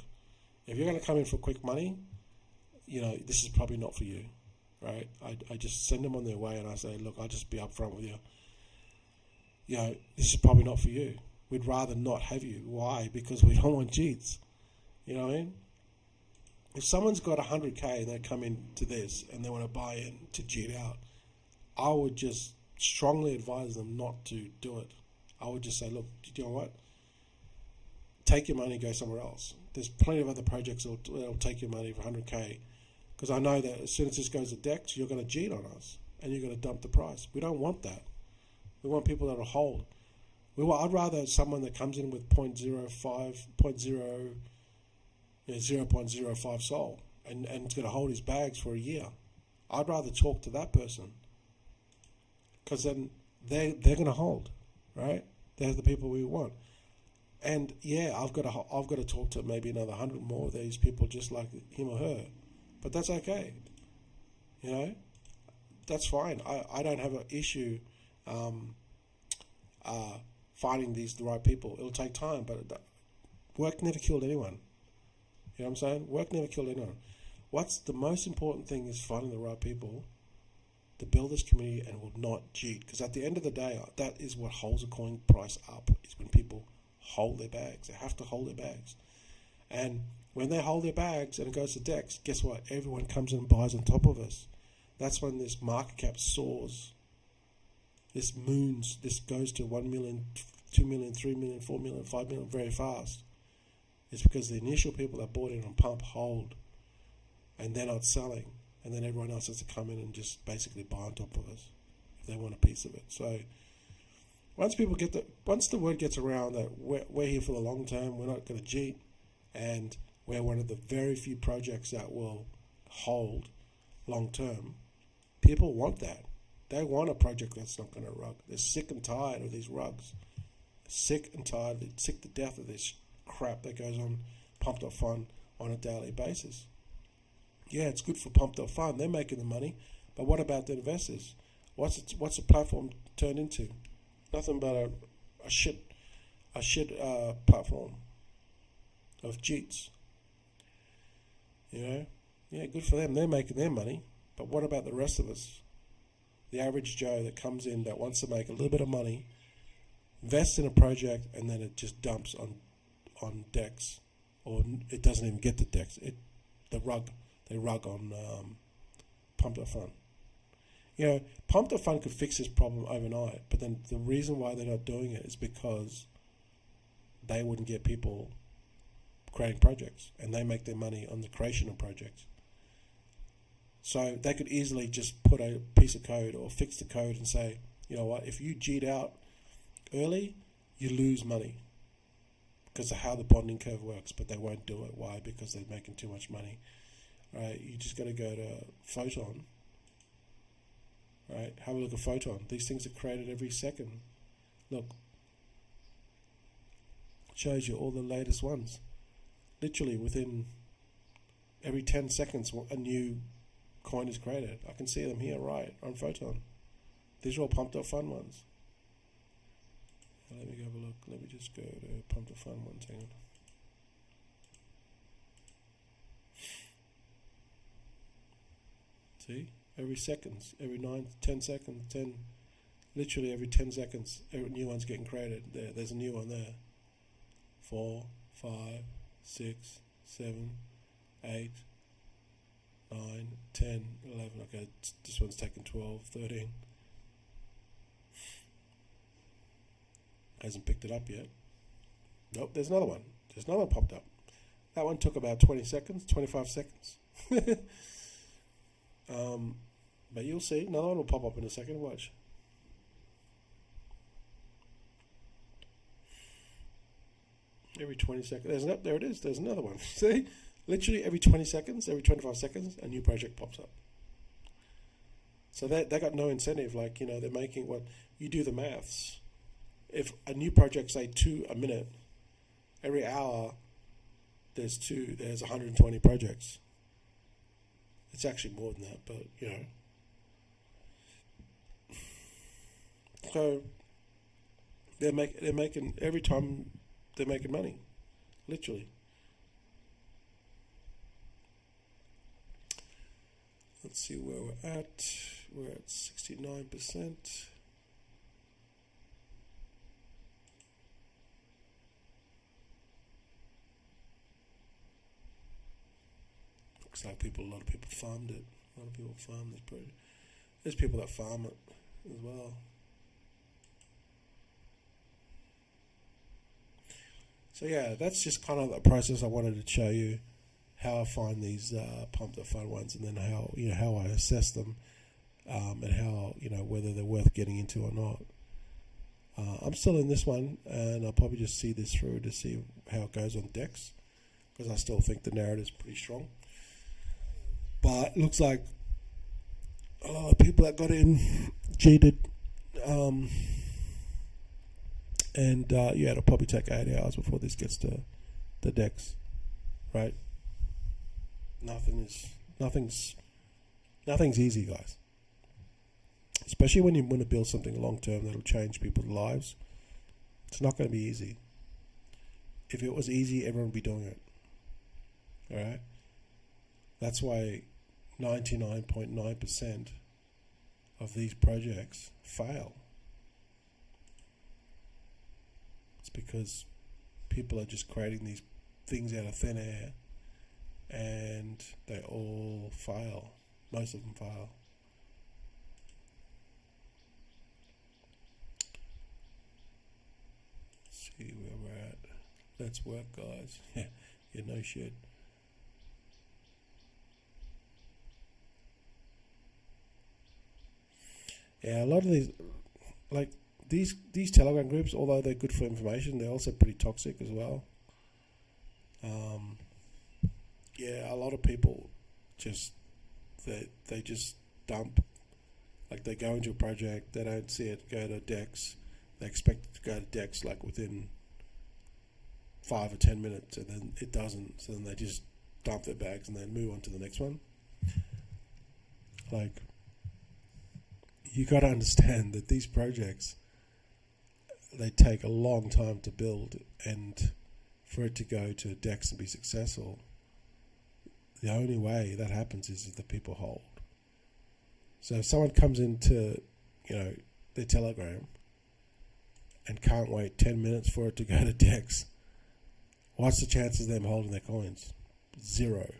if you're going to come in for quick money, this is probably not for you, right? I just send them on their way, and I say, look, I'll just be upfront with you. This is probably not for you. We'd rather not have you. Why? Because we don't want cheats. You know what I mean? If someone's got 100K and they come into this and they want to buy in to cheat out, I would just strongly advise them not to do it. I would just say, look, you know what? Take your money and go somewhere else. There's plenty of other projects that'll take your money for 100K, because I know that as soon as this goes to DEX, you're going to cheat on us and you're going to dump the price. We don't want that. We want people that will hold. I'd rather someone that comes in with 0.05 sol and is going to hold his bags for a year. I'd rather talk to that person, because then they're going to hold, right? They're the people we want. And yeah, I've got to talk to maybe another 100 more of these people just like him or her, but that's okay. That's fine. I don't have an issue finding the right people. It'll take time, but work never killed anyone. You know what I'm saying? Work never killed anyone. What's the most important thing is finding the right people to build this community and will not cheat. Because at the end of the day, that is what holds a coin price up, is when people hold their bags. They have to hold their bags. And when they hold their bags and it goes to DEX, guess what? Everyone comes in and buys on top of us. That's when this market cap soars. This goes to 1 million, 2 million, 3 million, 4 million, 5 million very fast. It's because the initial people that bought in on Pump hold, and they're not selling, and then everyone else has to come in and just basically buy on top of us if they want a piece of it. So once the word gets around that we're here for the long term, we're not going to cheat, and we're one of the very few projects that will hold long term, people want that. They want a project that's not going to rug. They're sick and tired of these rugs. Sick and tired. They're sick to death of this crap that goes on Pump.fun on a daily basis. Yeah, it's good for Pump.fun. They're making the money. But what about the investors? What's the platform turned into? Nothing but a shit platform of cheats. Yeah, good for them. They're making their money. But what about the rest of us? The average Joe that comes in that wants to make a little bit of money, invests in a project, and then it just dumps on DEX, or it doesn't even get to DEX. They rug on Pump.fun. Pump.fun could fix this problem overnight, but then the reason why they're not doing it is because they wouldn't get people creating projects, and they make their money on the creation of projects. So they could easily just put a piece of code or fix the code and say, you know what, if you cheat out early, you lose money because of how the bonding curve works, but they won't do it. Why? Because they're making too much money. Right? You just got to go to Photon. Right? Have a look at Photon. These things are created every second. Look. It shows you all the latest ones. Literally within every 10 seconds a new coin is created. I can see them here, right, on Photon. These are all Pump.fun ones. Let me have a look. Let me just go to Pump.fun one second. See? Every seconds, every 10 seconds, literally every 10 seconds, every new one's getting created. There's a new one there. 4, 5, 6, 7, 8, 9, 10, 11. Okay, this one's taken 12, 13. Hasn't picked it up yet. Nope, there's another one. There's another one popped up. That one took about 20 seconds, 25 seconds. But you'll see. Another one will pop up in a second. Watch. Every 20 seconds. There it is. There's another one. See? Literally every 20 seconds, every 25 seconds, a new project pops up. So they got no incentive. Like, they're making what you do the maths. If a new project, say 2 a minute, every hour there's 120 projects. It's actually more than that, but So They're making every time they're making money, literally. Let's see where we're at. We're at 69%. Looks like a lot of people farmed it. A lot of people farm this project. There's people that farm it as well. So yeah, that's just kind of the process I wanted to show you, how I find these Pump.fun ones, and then how I assess them, and how whether they're worth getting into or not. I'm still in this one, and I'll probably just see this through to see how it goes on Dex, because I still think the narrative's pretty strong. But it looks like a lot of people that got in cheated, and it'll probably take 8 hours before this gets to the Dex, right? Nothing's easy, guys. Especially when you want to build something long term that'll change people's lives. It's not going to be easy. If it was easy, everyone would be doing it. Alright? That's why 99.9% of these projects fail. It's because people are just creating these things out of thin air, and they all fail. Most of them fail. Let's see where we're at. Let's work, guys. Yeah, no shit. Yeah, a lot of these, like these Telegram groups, although they're good for information, they're also pretty toxic as well. Yeah, a lot of people just they just dump. Like, they go into a project, they don't see it go to Dex, they expect it to go to Dex like within 5 or 10 minutes, and then it doesn't. So then they just dump their bags and then move on to the next one. Like, you got to understand that these projects, they take a long time to build, and for it to go to Dex and be successful, the only way that happens is if the people hold. So if someone comes into, their Telegram and can't wait 10 minutes for it to go to Dex, what's the chances of them holding their coins? 0.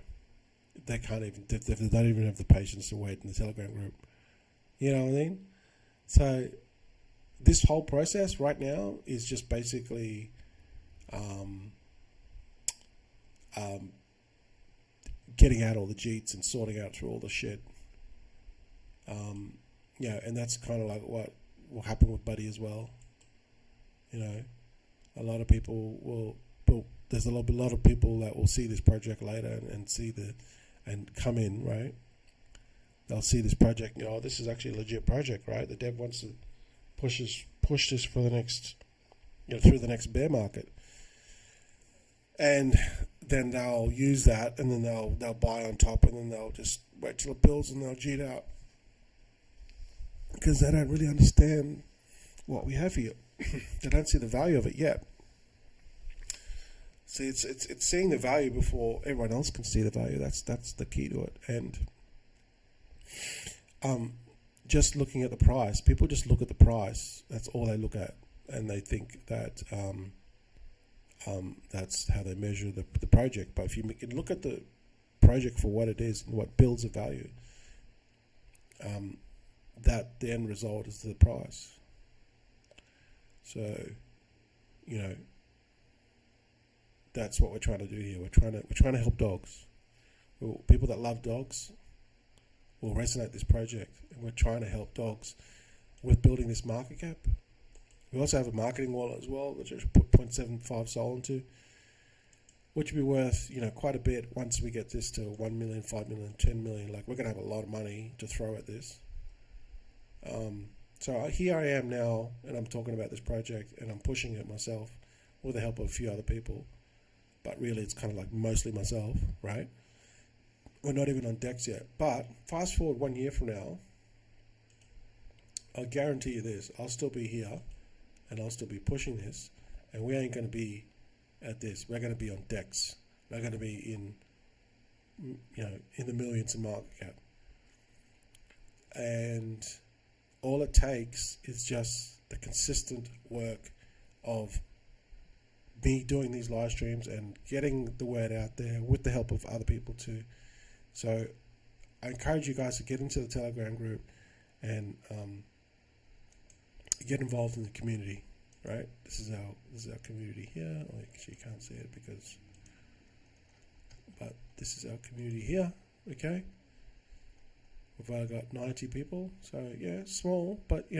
They can't even. They don't even have the patience to wait in the Telegram group. You know what I mean? So this whole process right now is just basically getting out all the cheats and sorting out through all the shit. And that's kind of like what will happen with Buddy as well. A lot of people there's a lot of people that will see this project later and see and come in, right? They'll see this project, this is actually a legit project, right? The dev wants to push this for the next, through the next bear market. And then they'll use that, and then they'll buy on top, and then they'll just wait till it builds, and they'll cheat out. Because they don't really understand what we have here. They don't see the value of it yet. See, it's seeing the value before everyone else can see the value. That's the key to it. And just looking at the price, people just look at the price. That's all they look at, and they think that that's how they measure the project. But if you can look at the project for what it is and what builds a value, that the end result is the price. So, that's what we're trying to do here. We're trying to help dogs. People that love dogs will resonate this project, and we're trying to help dogs with building this market cap. We also have a marketing wallet as well, which I put 0.75 SOL into, which will be worth quite a bit once we get this to 1 million, 5 million, 10 million. Like, we're gonna have a lot of money to throw at this. So here I am now, and I'm talking about this project, and I'm pushing it myself with the help of a few other people. But really, it's kind of like mostly myself, right? We're not even on Dex yet. But fast forward 1 year from now, I guarantee you this, I'll still be here and I'll still be pushing this. And we ain't going to be at this. We're going to be on DEX. We're going to be in, in the millions of market cap. And all it takes is just the consistent work of me doing these live streams and getting the word out there with the help of other people too. So I encourage you guys to get into the Telegram group and get involved in the community. Right, this is our community here. Oh, actually, you can't see it but this is our community here. Okay, we've only got 90 people, so yeah, small, but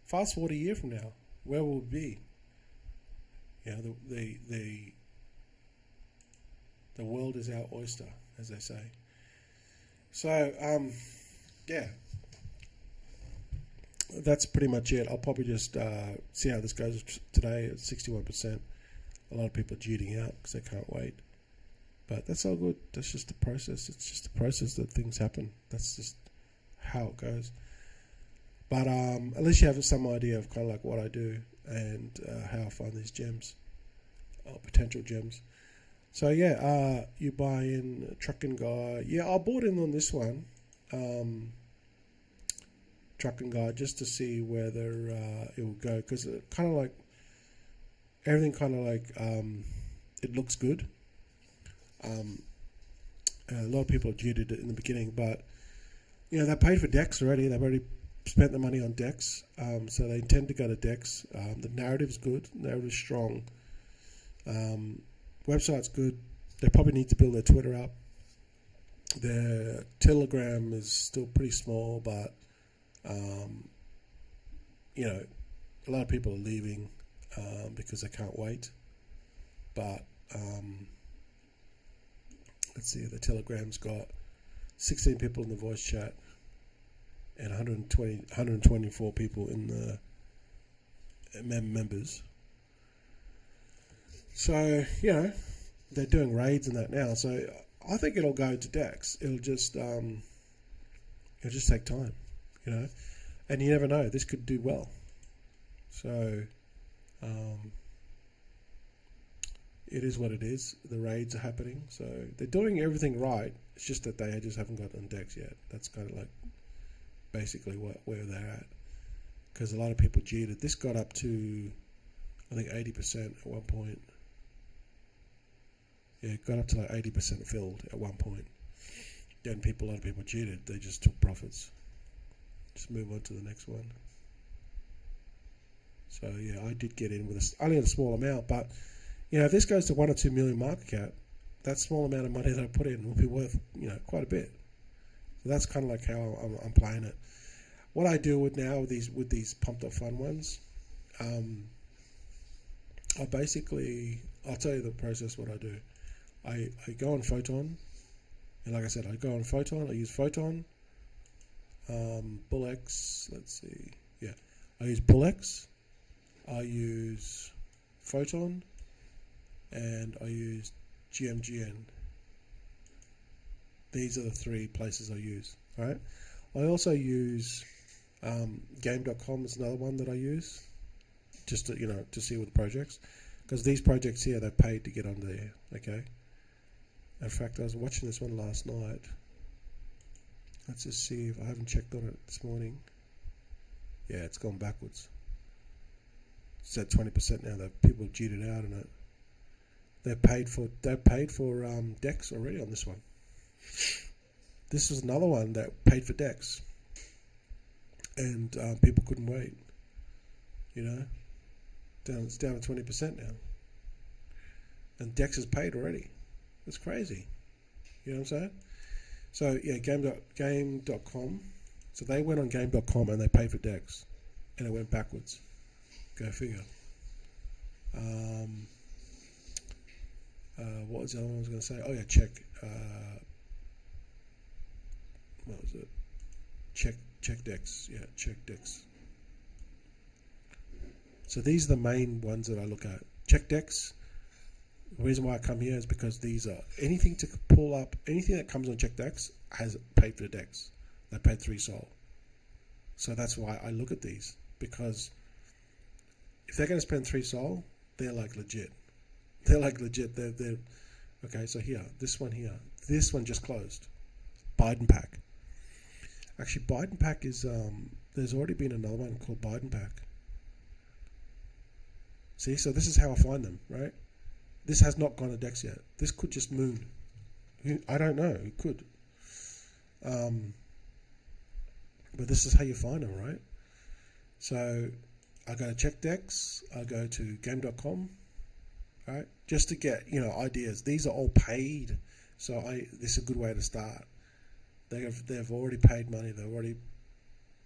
fast forward a year from now, where will we be? The world is our oyster, as they say. So yeah, that's pretty much it. I'll probably just see how this goes today at 61%. A lot of people are cheating out because they can't wait. But that's all good. That's just the process. It's just the process that things happen. That's just how it goes. But at least you have some idea of kind of like what I do and how I find these gems, potential gems. So yeah, you buy in Trucking Guy. Yeah, I bought in on this one. Trucking Guy, just to see whether it will go, because it kind of like everything it looks good. A lot of people cheated it in the beginning, but they paid for DEX already. They've already spent the money on DEX, so they intend to go to DEX. The narrative's good, the narrative's strong. Website's good. They probably need to build their Twitter up. Their Telegram is still pretty small, but a lot of people are leaving because they can't wait. But let's see, the Telegram's got 16 people in the voice chat and 124 people in the members. So, they're doing raids and that now. So I think it'll go to DEX. It'll just take time, and you never know. This could do well. So it is what it is. The raids are happening, so they're doing everything right. It's just that they just haven't got on DEX yet. That's kind of like basically where they're at, because a lot of people cheated. This got up to, I think, 80% at one point. Yeah, it got up to like 80% filled at one point. Then a lot of people cheated. They just took profits. Just move on to the next one. So yeah, I did get in with only a small amount, but if this goes to 1 or 2 million market cap, that small amount of money that I put in will be worth quite a bit. So that's kind of like how I'm playing it. What I do with these Pump.fun ones, I'll tell you the process. What I do, I go on Photon, and like I said, I go on Photon. I use Photon, BullX. Let's see, yeah, I use BullX. I use Photon, and I use GMGN. These are the 3 places I use. All right. I also use Game.com is another one that I use, just to see what the projects, because these projects here, they're paid to get on there. Okay. In fact, I was watching this one last night. Let's just see if I haven't checked on it this morning. Yeah, it's gone backwards. It's at 20% now. That people cheated out on it. They're paid for DEX already on this one. This was another one that paid for DEX, and people couldn't wait. It's down to 20% now, and DEX is paid already. It's crazy. You know what I'm saying? So yeah, Game.com. So they went on Game.com and they paid for DEX, and it went backwards. Go figure. What was the other one I was going to say? Oh yeah, check. What was it? Check DEX. Yeah, check DEX. So these are the main ones that I look at. Check DEX. The reason why I come here is because these are anything to pull up, anything that comes on check DEX has paid for the DEX. They paid 3 sol. So that's why I look at these, because if they're going to spend 3 Sol, they're like legit. They're like legit. They're okay. So this one just closed. Biden Pack. Actually, Biden Pack is there's already been another one called Biden Pack. See, so this is how I find them, right? This has not gone to DEX yet. This could just moon. I don't know. It could. But this is how you find them, right? So I go to check DEX. I go to game.com, right? Just to get ideas. These are all paid, so this is a good way to start. They've already paid money. They've already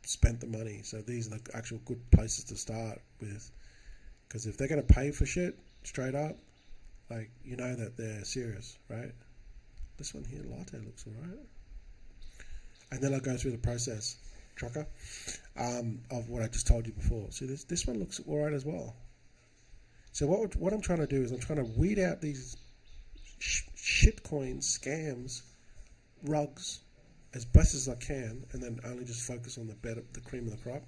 spent the money. So these are the actual good places to start with. Because if they're going to pay for shit straight up, like that they're serious, right? This one here, latte, looks alright. And then I go through the process, trucker, of what I just told you before. See, this one looks alright as well. So what I'm trying to do is I'm trying to weed out these shit coins, scams, rugs, as best as I can, and then only just focus on the cream of the crop.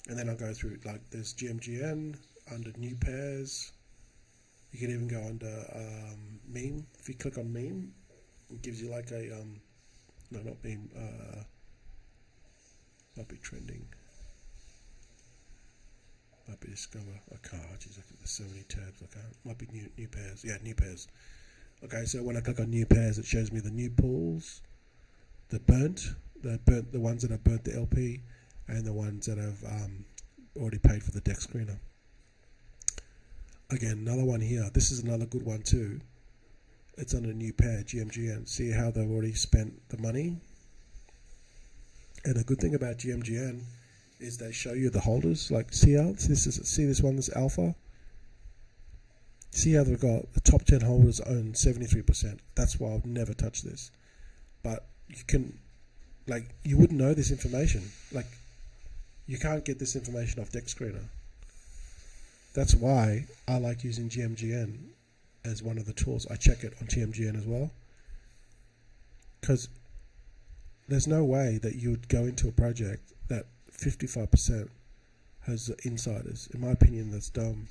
And then I'll go through, like, there's GMGN, under new pairs. You can even go under meme. If you click on meme, it gives you like a, no, not meme, might be trending. Might be discover. I can't, geez, there's so many tabs, I can't. Might be new pairs. Yeah, new pairs. Okay, so when I click on new pairs, it shows me the new pools, the ones that have burnt the LP, and the ones that have already paid for the DEX screener. Again, another one here. This is another good one too. It's on a new pair, GMGN. See how they've already spent the money? And a good thing about GMGN is they show you the holders. Like, see this one, this alpha? See how they've got the top 10 holders own 73%. That's why I would never touch this. But you can, like, you wouldn't know this information. Like, you can't get this information off DEX screener. That's why I like using GMGN as one of the tools. I check it on GMGN as well. Because there's no way that you would go into a project that 55% has insiders. In my opinion, that's dumb.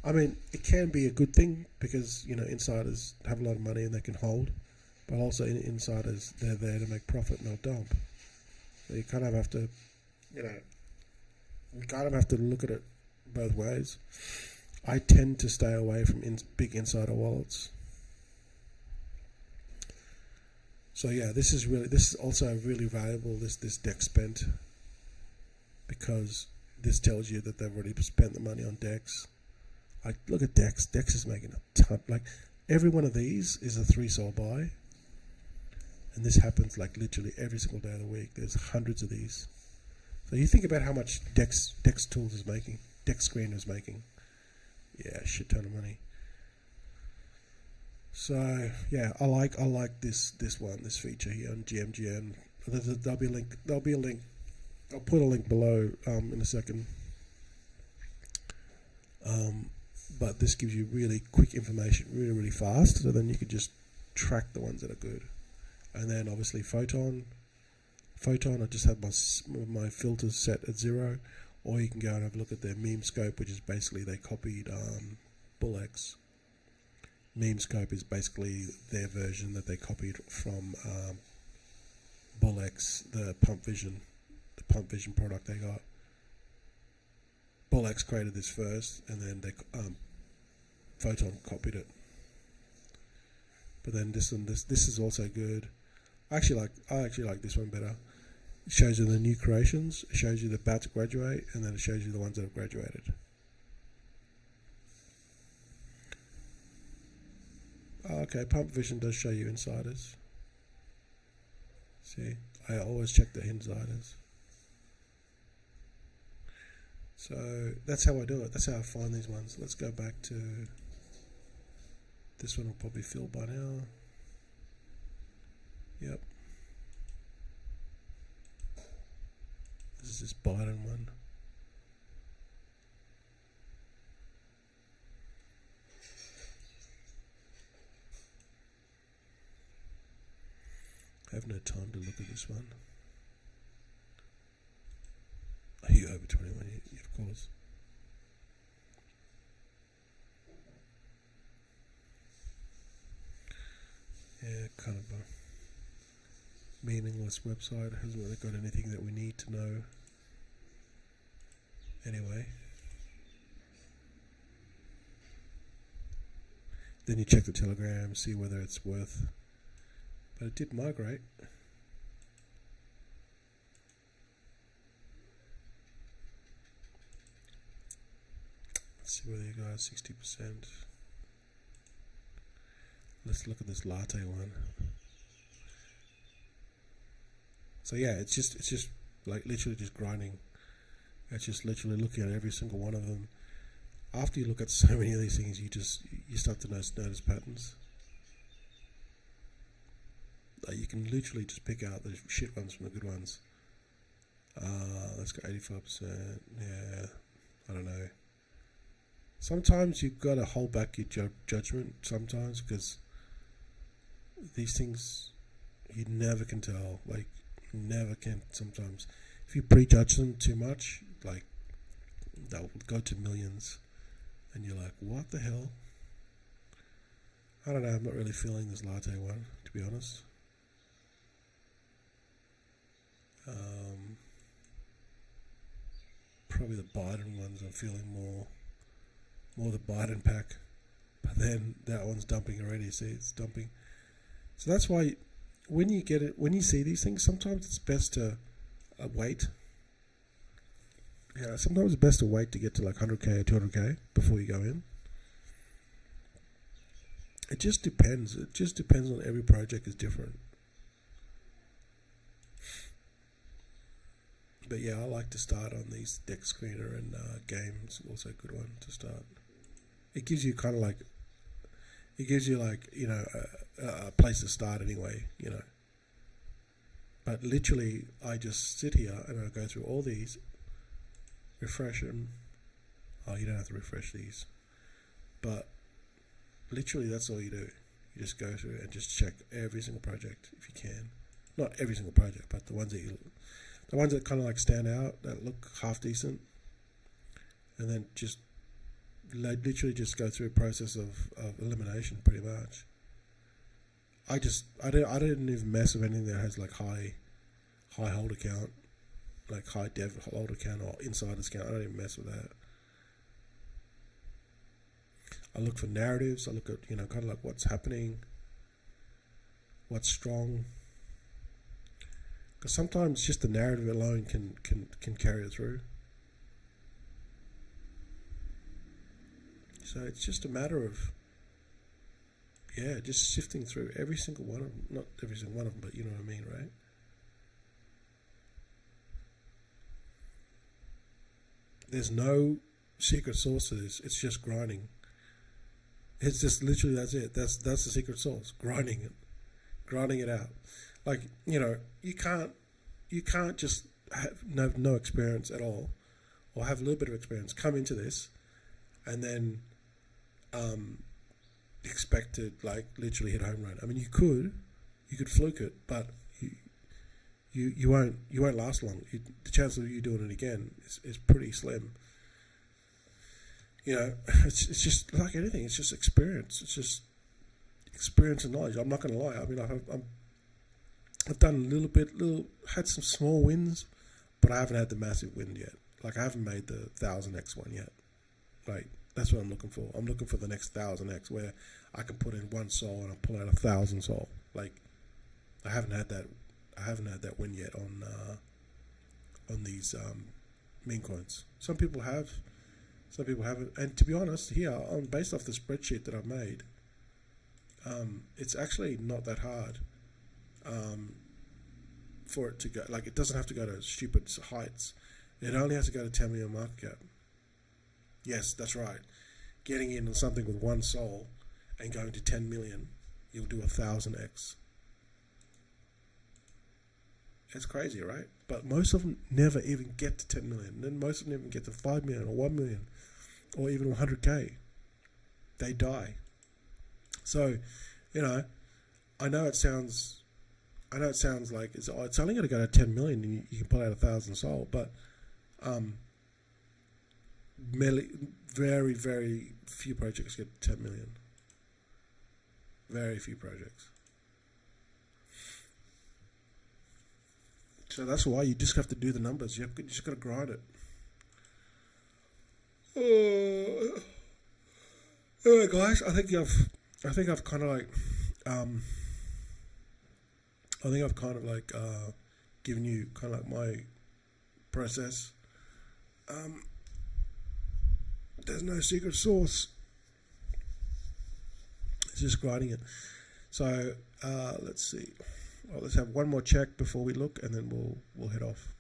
I mean, it can be a good thing because, insiders have a lot of money and they can hold. But also insiders, they're there to make profit, not dump. So you kind of have to, look at it both ways. I tend to stay away from big insider wallets. So yeah, this is also really valuable, this DEX spent, because this tells you that they've already spent the money on DEX. Like, look at DEX. DEX is making a ton. Like, every one of these is a 3 Sol buy. And this happens like literally every single day of the week. There's hundreds of these. So you think about how much DEX tools is making, DEX screen is making. Yeah, a shit ton of money. So yeah, I like this feature here on GMGN. There'll be a link. I'll put a link below in a second. But this gives you really quick information, really fast. So then you can just track the ones that are good. And then obviously Photon, I just have my filters set at 0, or you can go and have a look at their meme scope, which is basically they copied BullX. Meme scope is basically their version that they copied from BullX, the Pump.fun product they got. BullX created this first, and then they Photon copied it. But then this is also good. I actually like this one better. It shows you the new creations, it shows you the about to graduate, and then it shows you the ones that have graduated. Okay, Pump.fun does show you insiders. See, I always check the insiders. So that's how I do it. That's how I find these ones. Let's go back to this one. Will probably fill by now. Yep. This is this Biden one. I have no time to look at this one. Are you over 21? Of course. kind of a meaningless website. It hasn't really got anything that we need to know. Anyway. Then you check the Telegram, see whether it's worth. But it did migrate. Let's see whether you got 60%. Let's look at this latte one. So yeah, it's just like literally just grinding. It's just literally looking at every single one of them. After you look at so many of these things, you start to notice patterns. You can literally just pick out the shit ones from the good ones. Let's go 85%. Yeah, I don't know. Sometimes you've got to hold back your judgment sometimes, because these things you never can tell. Like, never can sometimes. If you prejudge them too much, like, they'll go to millions. And you're like, what the hell? I don't know, I'm not really feeling this latte one, to be honest. Probably the Biden ones I'm feeling more the Biden pack. But then that one's dumping already, see, it's dumping. So that's why when you see these things, sometimes it's best to wait. Yeah, sometimes it's best to wait to get to like 100k or 200k before you go in. It just depends. It just depends on every project is different. But yeah, I like to start on these deck screener and games. Also a good one to start. It gives you kind of like, a place to start anyway, But literally, I just sit here and I go through all these. Refresh them. Oh, you don't have to refresh these. But literally, that's all you do. You just go through and just check every single project if you can. Not every single project, but the ones that kind of like stand out, that look half decent. And then just literally just go through a process of elimination, pretty much. I didn't even mess with anything that has like high holder count. Like high dev holder count or insiders count. I don't even mess with that. I look for narratives. I look at kind of like what's happening, what's strong. Because sometimes just the narrative alone can carry it through. So it's just a matter of just sifting through every single one of them. Not every single one of them, but you know what I mean, right? There's no secret sauce to this. It's just grinding. It's just literally that's it. That's the secret sauce. Grinding it out. Like you can't just have no experience at all, or have a little bit of experience. Come into this, and then expect to like literally hit home run. I mean, you could fluke it, but you won't last long. The chance of you doing it again is pretty slim. It's just like anything. It's just experience. It's just experience and knowledge. I'm not going to lie. I mean, I've done had some small wins, but I haven't had the massive win yet. Like, I haven't made the 1000x one yet. Like, that's what I'm looking for. I'm looking for the next 1000x where I can put in 1 sol and I pull out 1,000 sol. Like, I haven't had that win yet on these Memecoins. Some people have, some people haven't. And to be honest, here, based off the spreadsheet that I've made, it's actually not that hard for it to go. Like, it doesn't have to go to stupid heights. It only has to go to 10 million market cap. Yes, that's right. Getting in on something with 1 sol and going to 10 million, you'll do 1,000x. It's crazy, right? But most of them never even get to 10 million. Then most of them never get to 5 million or 1 million or even 100k. They die. So, I know it sounds like it's only going to go to 10 million and you can pull out 1,000 sol, but very, very few projects get 10 million. Very few projects. So that's why you just have to do the numbers. You just got to grind it. Anyway, guys, I think I've kind of like, given you kind of like my process. There's no secret sauce. It's just grinding it. So let's see. Well, let's have one more check before we look, and then we'll head off.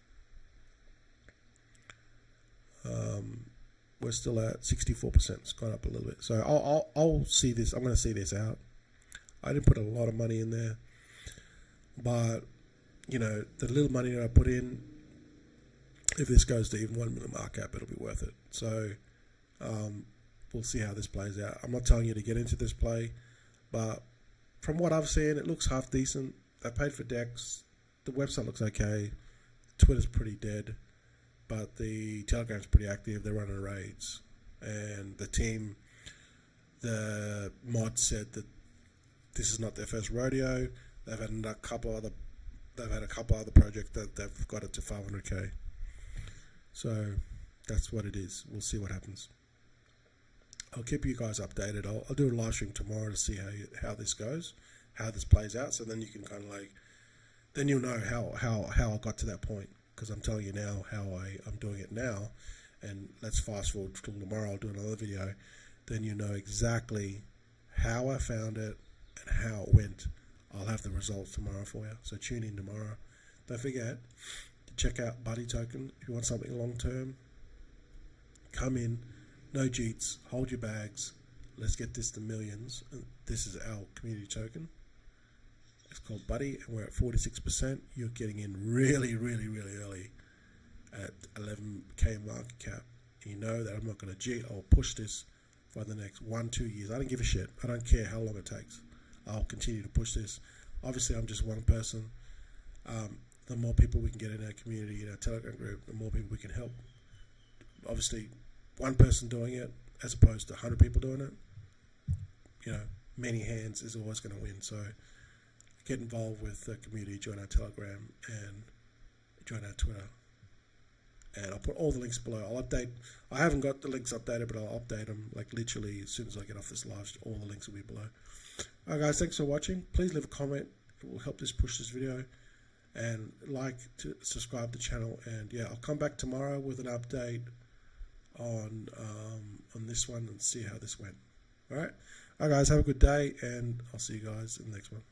We're still at 64%. It's gone up a little bit. So I'll see this. I'm going to see this out. I didn't put a lot of money in there, but you know, the little money that I put in, if this goes to even 1 million market cap, it'll be worth it. So we'll see how this plays out. I'm not telling you to get into this play, but from what I've seen, it looks half decent. I paid for DEX. The website looks okay. Twitter's pretty dead, but the Telegram's pretty active. They're running raids, and the team, the mod said that this is not their first rodeo. They've had a couple other projects that they've got it to 500k. So that's what it is. We'll see what happens. I'll keep you guys updated. I'll do a live stream tomorrow to see how this goes, how this plays out. So then you can kind of like, then you'll know how I got to that point, because I'm telling you now how I'm doing it now. And let's fast forward till tomorrow. I'll do another video. Then you know exactly how I found it and how it went. I'll have the results tomorrow for you. So tune in tomorrow. Don't forget to check out Buddy Token if you want something long term. Come in. No cheats, hold your bags. Let's get this to millions. This is our community token. It's called Buddy, and we're at 46%. You're getting in really, really, really early at 11k market cap. You know that I'm not going to cheat. I'll push this for the next 1-2 years. I don't give a shit. I don't care how long it takes. I'll continue to push this. Obviously, I'm just one person. The more people we can get in our community, in our Telegram group, the more people we can help. Obviously, one person doing it as opposed to 100 people doing it, you know, many hands is always going to win. So get involved with the community, join our Telegram and join our Twitter. And I'll put all the links below. I'll update. I haven't got the links updated, but I'll update them like literally as soon as I get off this live. All the links will be below. All right, guys, thanks for watching. Please leave a comment. It will help this push this video. And like to subscribe to the channel. And yeah, I'll come back tomorrow with an update on this one and see how this went. All right, guys, have a good day, and I'll see you guys in the next one.